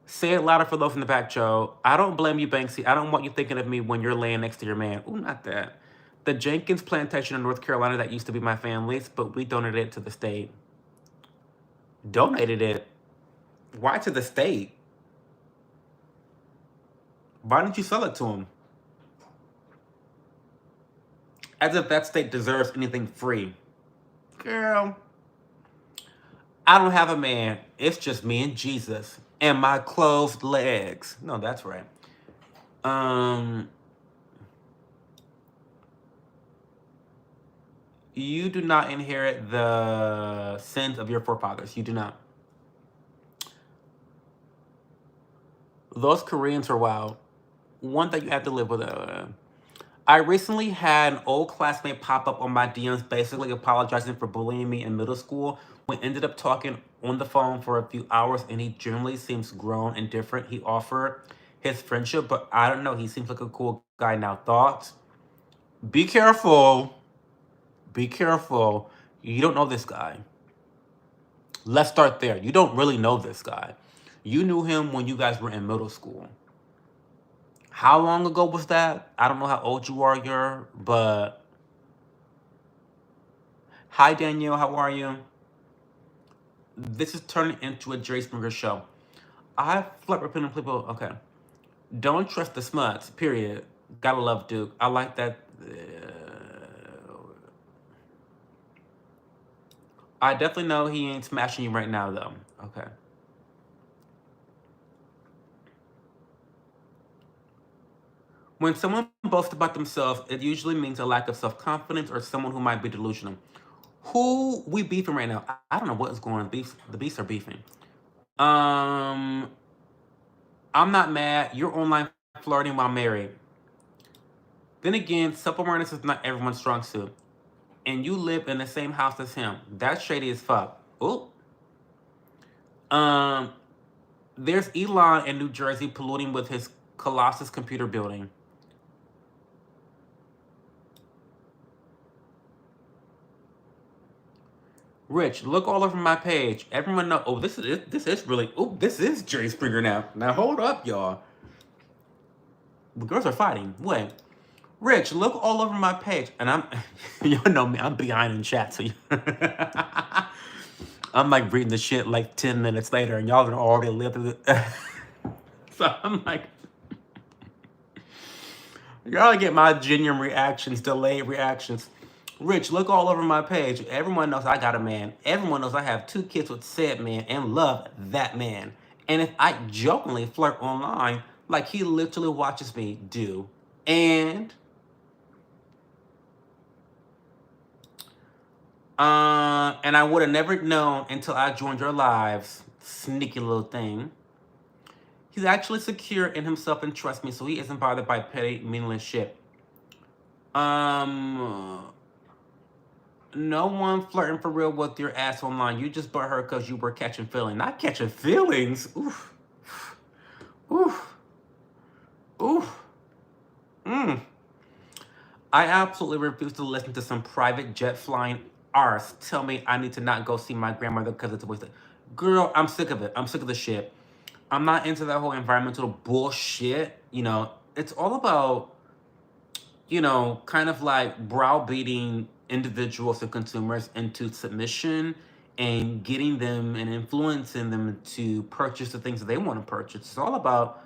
Say it louder for those in the back, Joe. I don't blame you, Banksy. I don't want you thinking of me when you're laying next to your man. Ooh, not that. The Jenkins plantation in North Carolina that used to be my family's, but we donated it to the state. Donated it? Why to the state? Why didn't you sell it to him? As if that state deserves anything free. Girl, I don't have a man. It's just me and Jesus and my closed legs. No, that's right. You do not inherit the sins of your forefathers. You do not. Those Koreans are wild. One that you have to live with. I recently had an old classmate pop up on my DMs basically apologizing for bullying me in middle school. We ended up talking on the phone for a few hours and he generally seems grown and different. He offered his friendship, but I don't know. He seems like a cool guy now. Thoughts? Be careful. Be careful. You don't know this guy. Let's start there. You don't really know this guy. You knew him when you guys were in middle school. How long ago was that? I don't know how old you are, but... Hi, Danielle. How are you? This is turning into a Jerry Springer show. I flirt repeating people. Okay. Don't trust the smuts, period. Gotta love Duke. I like that. I definitely know he ain't smashing you right now, though. Okay. When someone boasts about themselves, it usually means a lack of self-confidence or someone who might be delusional. Who we beefing right now? I don't know what is going on. The beefs are beefing. I'm not mad. You're online flirting while married. Then again, self-awareness is not everyone's strong suit. And you live in the same house as him. That's shady as fuck. Ooh. There's Elon in New Jersey polluting with his Colossus computer building. Rich, look all over my page. Everyone know. Oh, this is really. Oh, this is Jerry Springer now. Now hold up, y'all. The girls are fighting. Wait, Rich, look all over my page, and I'm. Y'all know me. I'm behind in chat, so. I'm like reading the shit like 10 minutes later, and y'all are already lived through it. So I'm like, y'all get my genuine reactions, delayed reactions. Rich, look all over my page. Everyone knows I got a man. Everyone knows I have 2 kids with said man and love that man. And if I jokingly flirt online, like he literally watches me do. And I would have never known until I joined your lives. Sneaky little thing. He's actually secure in himself and trusts me, so he isn't bothered by petty, meaningless shit. Um, no one flirting for real with your ass online. You just bought her because you were catching feelings. Not catching feelings. Oof. Oof. Oof. Mm. I absolutely refuse to listen to some private jet flying arse tell me I need to not go see my grandmother because it's a waste of... Girl, I'm sick of it. I'm sick of the shit. I'm not into that whole environmental bullshit. It's all about, kind of like browbeating individuals and consumers into submission and getting them and influencing them to purchase the things that they want to purchase. It's all about,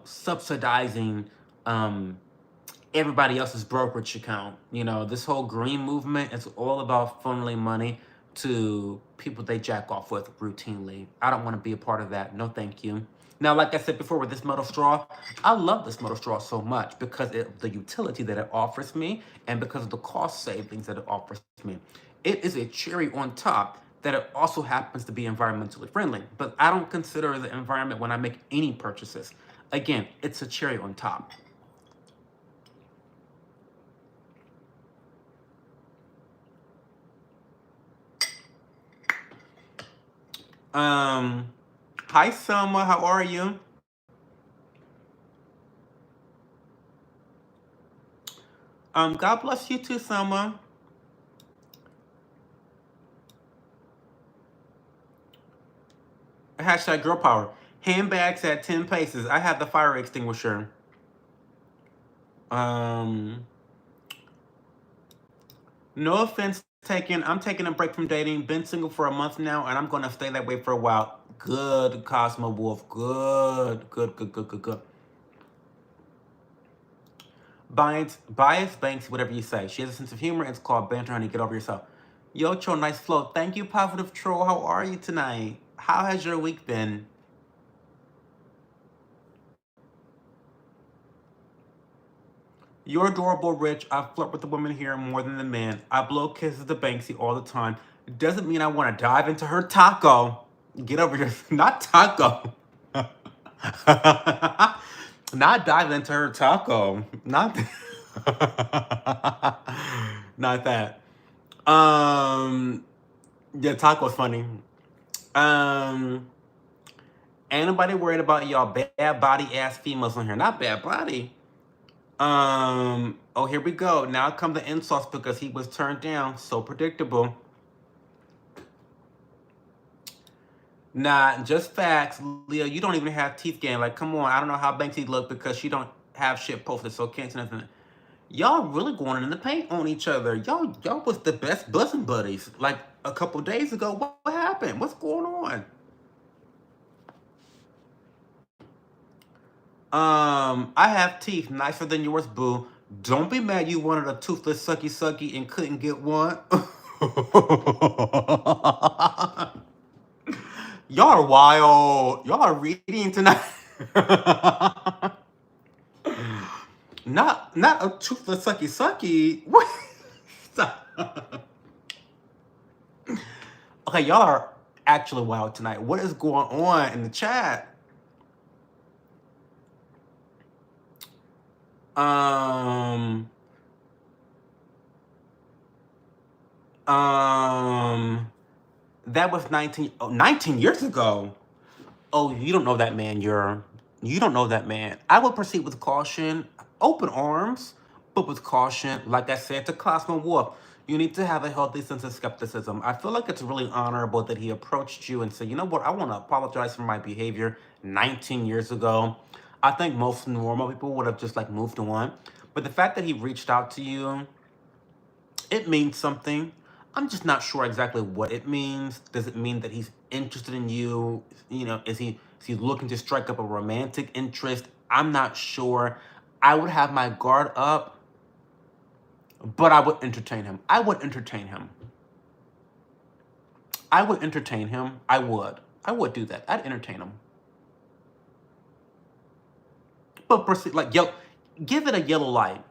subsidizing everybody else's brokerage account. This whole green movement is all about funneling money to people they jack off with routinely. I don't want to be a part of that. No, thank you. Now, like I said before with this metal straw, I love this metal straw so much because of the utility that it offers me and because of the cost savings that it offers me. It is a cherry on top that it also happens to be environmentally friendly, but I don't consider the environment when I make any purchases. Again, it's a cherry on top. Hi Selma, how are you? God bless you too, Selma. Hashtag girl power. Handbags at 10 paces. I have the fire extinguisher. Um, no offense taken. I'm taking a break from dating. Been single for a month now, and I'm gonna stay that way for a while. Good, Cosmo Wolf. Good, good, good, good, good, good. Bias, Banks, whatever you say. She has a sense of humor. It's called banter, honey. Get over yourself. Yo, Cho, nice flow. Thank you, Positive Troll. How are you tonight? How has your week been? You're adorable, Rich. I flirt with the women here more than the men. I blow kisses to Banksy all the time. It doesn't mean I want to dive into her taco. Get over here. Not taco. Not dive into her taco. Not not that. Yeah, taco's funny. Um Ain't nobody worried about y'all bad body ass females on here. Not bad body. Oh, here we go. Now come the insults because he was turned down. So predictable. Nah, just facts. Leo, you don't even have teeth game. Like, come on. I don't know how Banksy look because she don't have shit posted, so can't say nothing. Y'all really going in the paint on each other. Y'all was the best bosom buddies. Like a couple days ago. What happened? What's going on? I have teeth nicer than yours, boo. Don't be mad you wanted a toothless sucky sucky and couldn't get one. Y'all are wild. Y'all are reading tonight. Not a toothless sucky sucky. What? Okay, y'all are actually wild tonight. What is going on in the chat? Um, that was 19 years ago. Oh, you don't know that man. You don't know that man. I would proceed with caution, open arms, but with caution. Like I said to Cosmo Wolf, you need to have a healthy sense of skepticism. I feel like it's really honorable that he approached you and said, you know what, I want to apologize for my behavior 19 years ago. I think most normal people would have just like moved on. But the fact that he reached out to you, it means something. I'm just not sure exactly what it means. Does it mean that he's interested in you? Is he looking to strike up a romantic interest? I'm not sure. I would have my guard up, But I would entertain him. I would entertain him. I would entertain him. I would. I would do that. I'd entertain him. But proceed, like, give it a yellow light.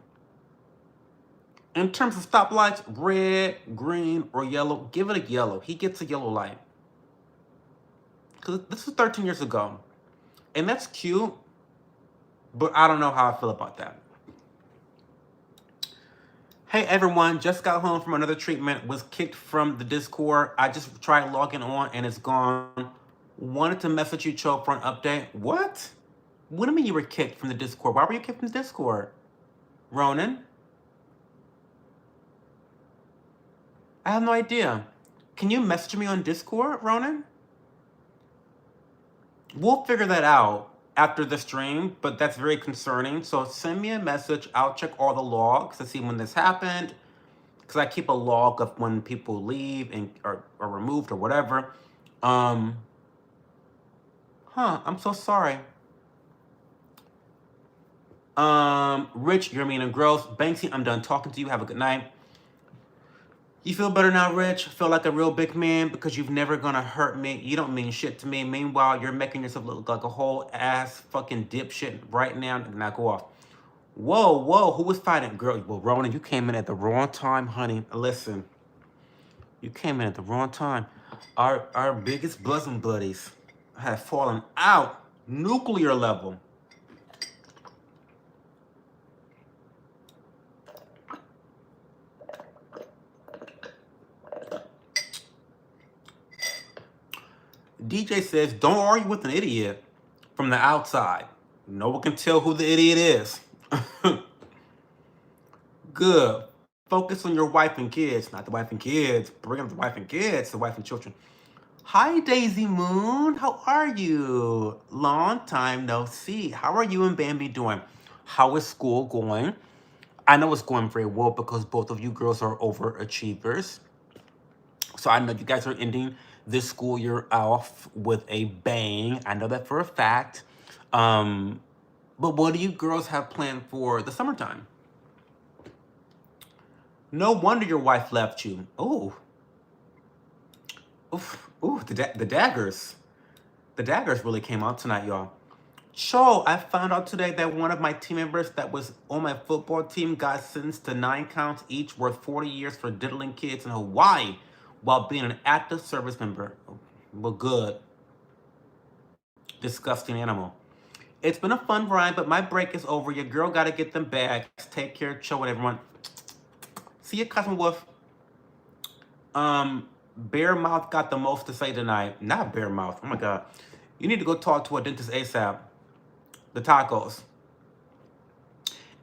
In terms of stoplights, red, green, or yellow, give it a yellow. He gets a yellow light. Because this is 13 years ago. And that's cute, but I don't know how I feel about that. Hey everyone, just got home from another treatment, was kicked from the Discord. I just tried logging on and it's gone. Wanted to message you, Cho, for an update. What? What do you mean you were kicked from the Discord? Why were you kicked from the Discord? Ronan? I have no idea. Can you message me on Discord, Ronan? We'll figure that out after the stream, but that's very concerning. So send me a message. I'll check all the logs to see when this happened, because I keep a log of when people leave and are removed or whatever. I'm so sorry. Rich, you're mean and gross. Banksy, I'm done talking to you. Have a good night. You feel better now, Rich? Feel like a real big man because you've never gonna hurt me. You don't mean shit to me. Meanwhile, you're making yourself look like a whole ass fucking dipshit right now. Now go off. Whoa, who was fighting? Girl, well, Ronan, you came in at the wrong time, honey. Listen, you came in at the wrong time. Our biggest bosom buddies have fallen out. Nuclear level. DJ says, don't argue with an idiot from the outside. No one can tell who the idiot is. Good. Focus on your wife and kids. Not the wife and kids. Bring up the wife and kids, the wife and children. Hi, Daisy Moon. How are you? Long time no see. How are you and Bambi doing? How is school going? I know it's going very well because both of you girls are overachievers. So I know you guys are ending this school year off with a bang. I know that for a fact. But what do you girls have planned for the summertime? No wonder your wife left you. Oh. Ooh, the daggers. The daggers really came out tonight, y'all. So, I found out today that one of my team members that was on my football team got sentenced to 9 counts each worth 40 years for diddling kids in Hawaii while being an active service member. Well, good. Disgusting animal. It's been a fun ride, but my break is over. Your girl got to get them bags. Take care, chill with everyone. See you, Cousin Wolf. Bear Mouth got the most to say tonight. Not Bear Mouth. Oh my God. You need to go talk to a dentist ASAP. The tacos.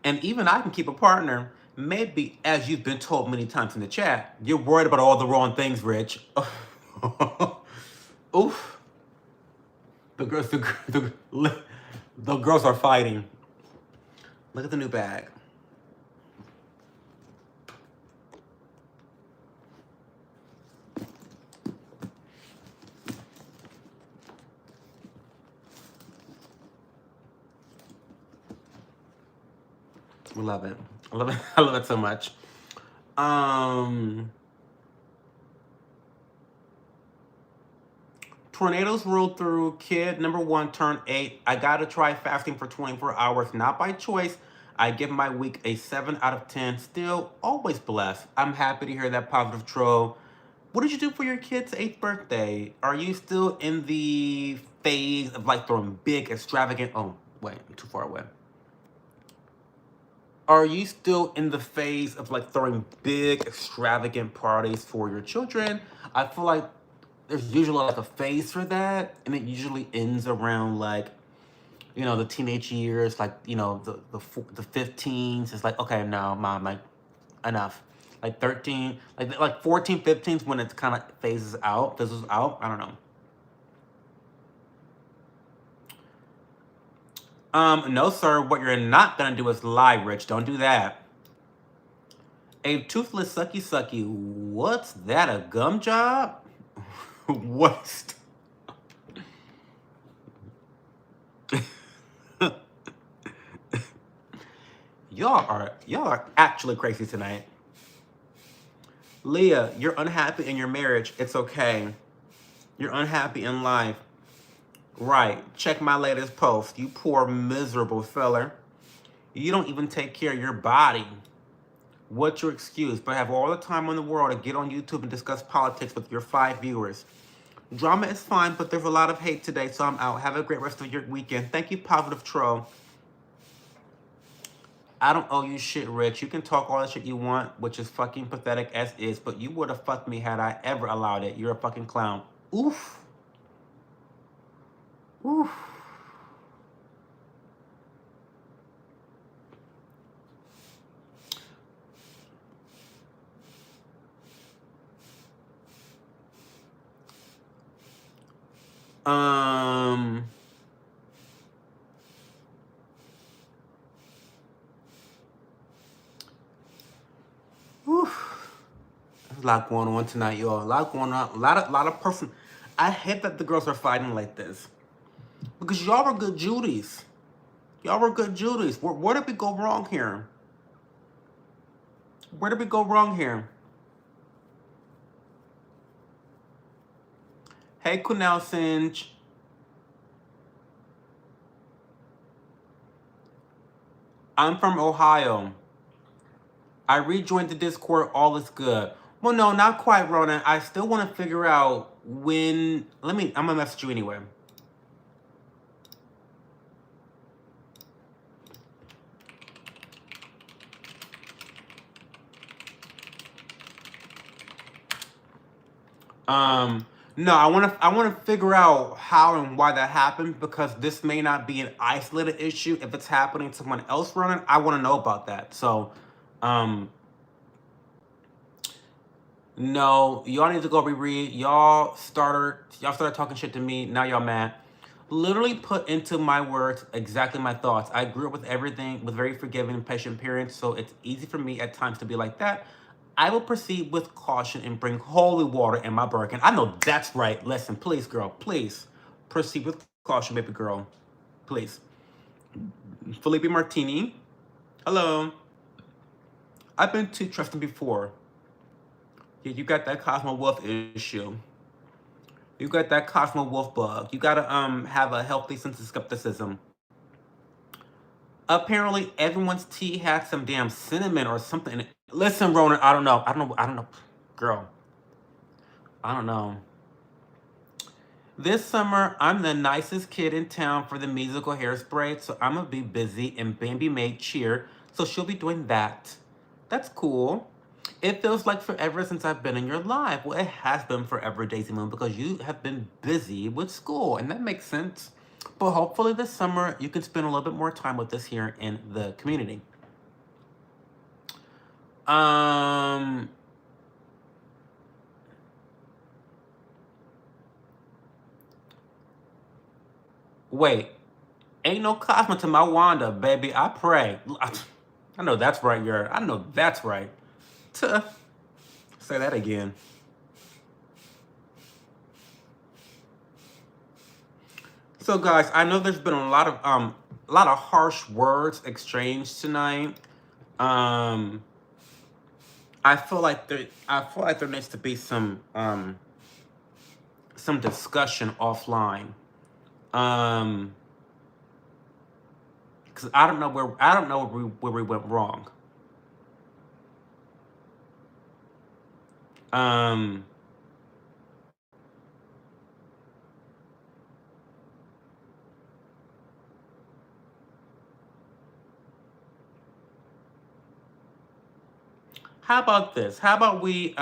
And even I can keep a partner. Maybe, as you've been told many times in the chat, you're worried about all the wrong things, Rich. Oof. The girls are fighting. Look at the new bag. We love it. I love it. I love it so much. Tornadoes rolled through. Kid number 1 turned 8. I gotta try fasting for 24 hours, not by choice. I give my week a 7 out of 10. Still, always blessed. I'm happy to hear that positive troll. What did you do for your kid's 8th birthday? Are you still in the phase of like throwing big, extravagant... Oh, wait, I'm too far away. Are you still in the phase of like throwing big, extravagant parties for your children? I feel like there's usually like a phase for that, and it usually ends around like, you know, the teenage years, like, you know, the 15s. It's like, okay, no, mom, like, enough. Like 13, like 14, 15s when it kind of fizzles out. I don't know. No, sir. What you're not gonna do is lie, Rich. Don't do that. A toothless sucky. What's that? A gum job? What? Y'all are actually crazy tonight. Leah, you're unhappy in your marriage. It's okay. You're unhappy in life. Right. Check my latest post. You poor, miserable feller. You don't even take care of your body. What's your excuse? But have all the time in the world to get on YouTube and discuss politics with your 5 viewers. Drama is fine, but there's a lot of hate today, so I'm out. Have a great rest of your weekend. Thank you, Positive Troll. I don't owe you shit, Rich. You can talk all the shit you want, which is fucking pathetic as is, but you would have fucked me had I ever allowed it. You're a fucking clown. Oof. Oof. Um. Oof. There's a lot going on tonight, y'all. A lot going on. A lot of person. I hate that the girls are fighting like this because y'all were good Judies. Y'all were good Judies. Where did we go wrong here? Where did we go wrong here? Hey, Kunal Singe. I'm from Ohio. I rejoined the Discord. All is good. Well, no, not quite, Ronan. I still want to figure out when. I'm gonna message you anyway. No, I wanna figure out how and why that happened because this may not be an isolated issue. If it's happening to someone else running, I want to know about that. So, um, no, y'all need to go reread. Y'all started talking shit to me. Now y'all mad. Literally put into my words exactly my thoughts. I grew up with everything with very forgiving and patient parents, so it's easy for me at times to be like that. I will proceed with caution and bring holy water in my Birkin. I know that's right. Listen, please, girl, please proceed with caution, baby girl. Please. Felipe Martini. Hello. I've been too trusting before. Yeah, you got that Cosmo Wolf issue. You got that Cosmo Wolf bug. You gotta have a healthy sense of skepticism. Apparently, everyone's tea had some damn cinnamon or something in it. Listen, Ronan, I don't know. Girl, I don't know. This summer, I'm the nicest kid in town for the musical hairspray, so I'm gonna be busy and Bambi made cheer, so she'll be doing that. That's cool. It feels like forever since I've been in your life. Well, it has been forever, Daisy Moon, because you have been busy with school, and that makes sense. But hopefully this summer you can spend a little bit more time with us here in the community. Um, wait, ain't no Cosmo to my Wanda, baby. I pray. I know that's right, I know that's right. Tuh. Say that again. So guys, I know there's been a lot of harsh words exchanged tonight. Um I feel like there needs to be some discussion offline. Um cuz I don't know where we went wrong. Um how about this? How about we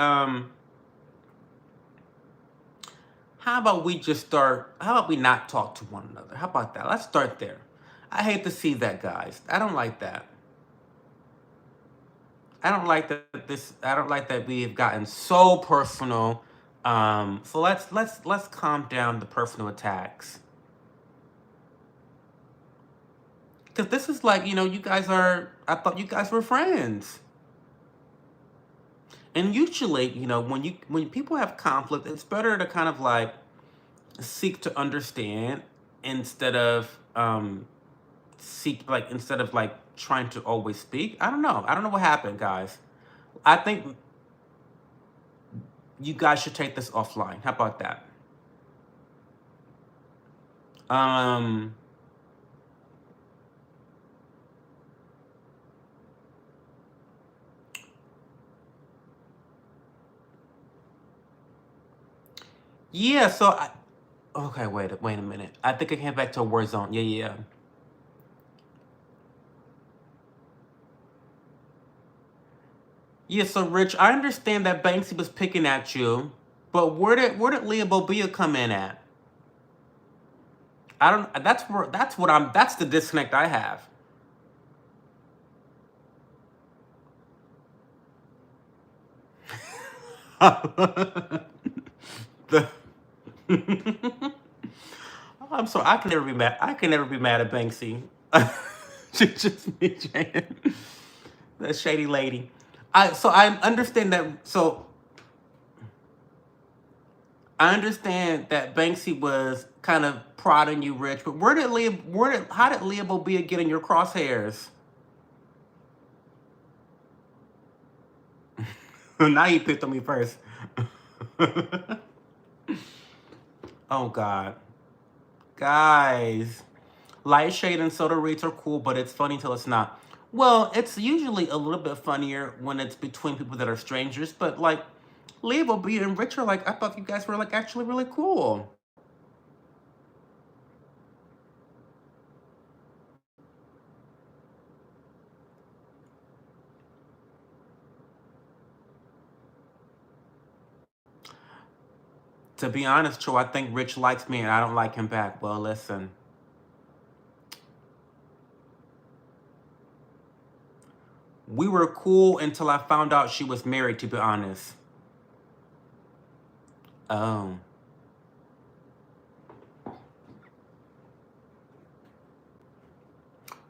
not talk to one another? How about that? Let's start there. I hate to see that, guys. I don't like that. I don't like that we have gotten so personal. So let's calm down the personal attacks. Cause this is like, I thought you guys were friends. And usually, when people have conflict, it's better to kind of like seek to understand instead of instead of trying to always speak. I don't know. I don't know what happened, guys. I think you guys should take this offline. How about that? Um, yeah. Okay. Wait a minute. I think I came back to a war zone. Yeah, yeah. Yeah. So, Rich, I understand that Banksy was picking at you, but where did Leah Bobia come in at? I don't. That's the disconnect I have. the I'm sorry. I can never be mad. I can never be mad at Banksy. She just me, Jan. That shady lady. I understand that. So I understand that Banksy was kind of prodding you, Rich. But how did Leah Bobia get in your crosshairs? Now you picked on me first. Oh God, guys. Light shade and soda reads are cool, but it's funny till it's not. Well, it's usually a little bit funnier when it's between people that are strangers, but like Leah B and Rich are like, I thought you guys were like actually really cool. To be honest, Joe, I think Rich likes me and I don't like him back. Well, listen, we were cool until I found out she was married, to be honest. Oh.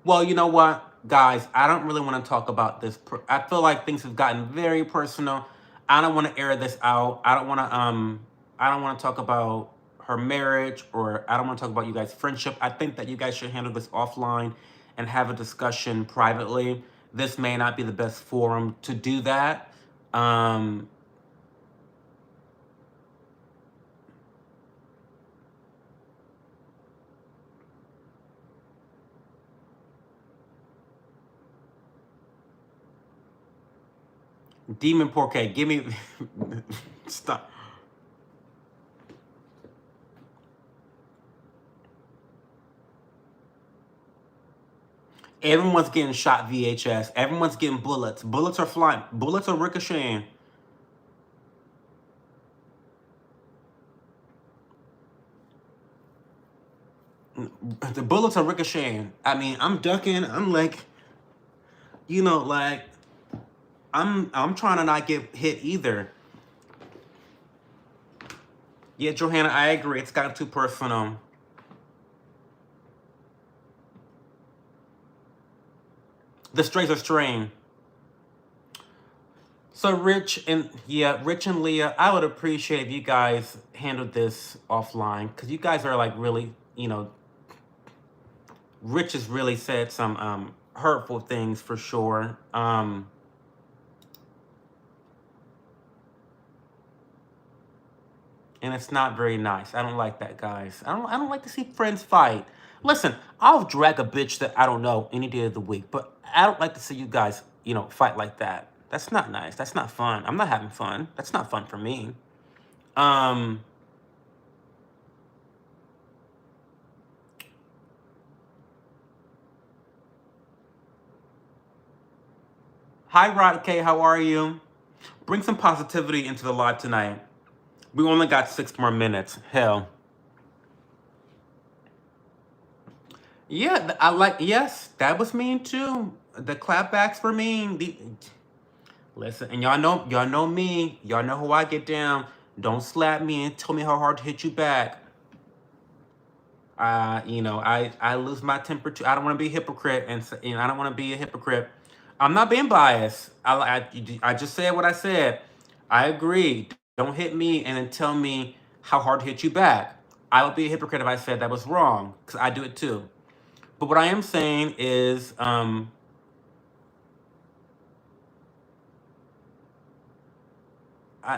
Well, you know what, guys? I don't really want to talk about this. I feel like things have gotten very personal. I don't want to air this out. I don't want to. I don't want to talk about her marriage, or I don't want to talk about you guys' friendship. I think that you guys should handle this offline and have a discussion privately. This may not be the best forum to do that. Um, Demon Porquet, give me. Stop. Everyone's getting shot VHS. Everyone's getting bullets. Bullets are flying. Bullets are ricocheting. The bullets are ricocheting. I mean, I'm ducking. I'm like, like I'm trying to not get hit either. Yeah, Johanna, I agree. It's gotten too personal. The strays are straying. So Rich and Leah, I would appreciate if you guys handled this offline because you guys are like really, Rich has really said some hurtful things for sure. And it's not very nice. I don't like that, guys. I don't like to see friends fight. Listen, I'll drag a bitch that I don't know any day of the week, but I don't like to see you guys, fight like that. That's not nice. That's not fun. I'm not having fun. That's not fun for me. Um, Hi Rod K, how are you? Bring some positivity into the live tonight. We only got 6 more minutes. Hell. Yeah, yes, that was mean too. The clapbacks were mean. Listen, and y'all know me. Y'all know who I get down. Don't slap me and tell me how hard to hit you back. I lose my temper too. I don't want to be a hypocrite, and I don't want to be a hypocrite. I'm not being biased. I just said what I said. I agree. Don't hit me and then tell me how hard to hit you back. I would be a hypocrite if I said that was wrong, because I do it too. But what I am saying is,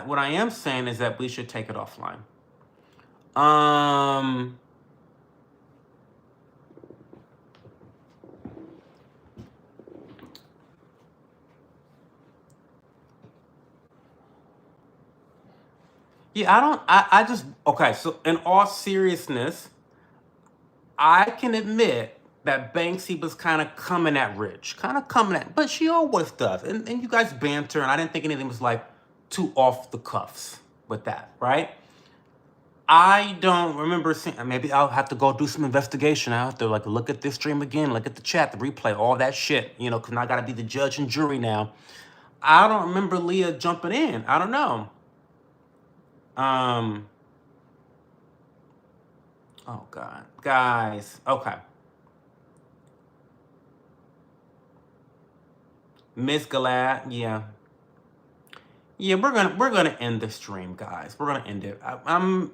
what I am saying is that we should take it offline. Um, yeah, I just, okay, so in all seriousness, I can admit that Banksy was kind of coming at Rich, kind of coming at, but she always does. And you guys banter, and I didn't think anything was like too off the cuffs with that, right? I don't remember seeing, maybe I'll have to go do some investigation. I have to like look at this stream again, look at the chat, the replay, all that shit, because I gotta be the judge and jury now. I don't remember Leah jumping in. I don't know. Um, oh God, guys, okay. Miss Galad, yeah. Yeah, we're gonna end the stream, guys. We're gonna end it. I'm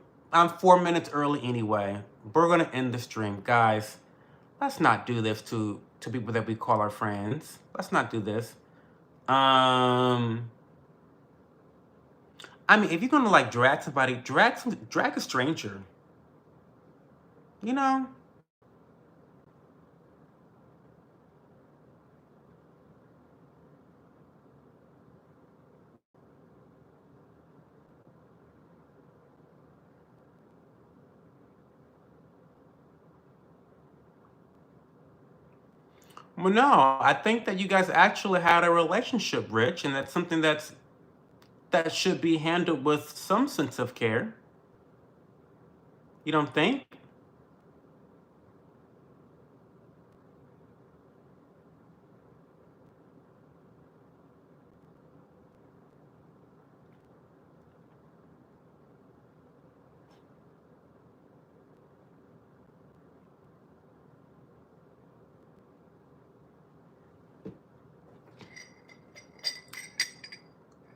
4 minutes early anyway. We're gonna end the stream, guys. Let's not do this to people that we call our friends. Let's not do this. I mean, if you're gonna like drag somebody, drag a stranger. You know. Well, no, I think that you guys actually had a relationship, Rich, and that's something that should be handled with some sense of care. You don't think?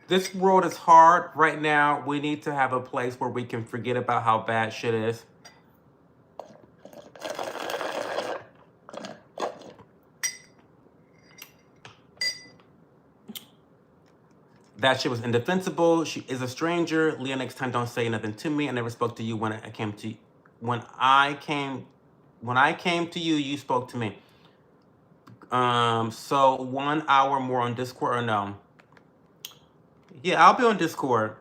This world is hard right now. We need to have a place where we can forget about how bad shit is. That shit was indefensible. She is a stranger. Leah, next time don't say nothing to me. I never spoke to you when I came to when I came to you, you spoke to me. So 1 hour more on Discord or no? Yeah, I'll be on Discord.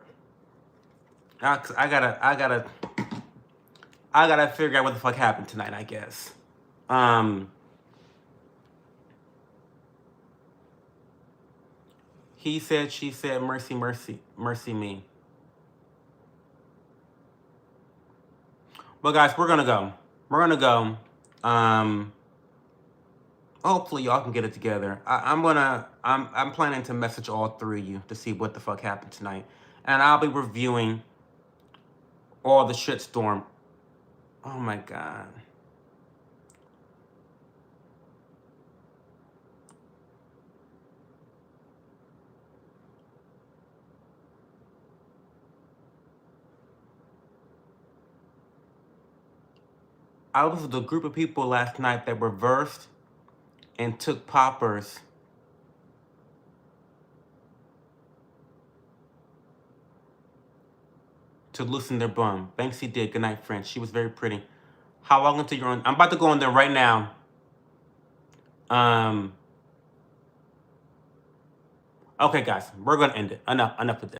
I gotta figure out what the fuck happened tonight, I guess. He said, she said, mercy, mercy, mercy me. But guys, we're gonna go. We're gonna go. Hopefully y'all can get it together. I'm planning to message all three of you to see what the fuck happened tonight. And I'll be reviewing all the shitstorm. Oh my God. I was with a group of people last night that reversed and took poppers to loosen their bum. Banksy did. Good night, friends. She was very pretty. How long until you're on? I'm about to go on there right now. Okay, guys, we're gonna end it. Enough with this.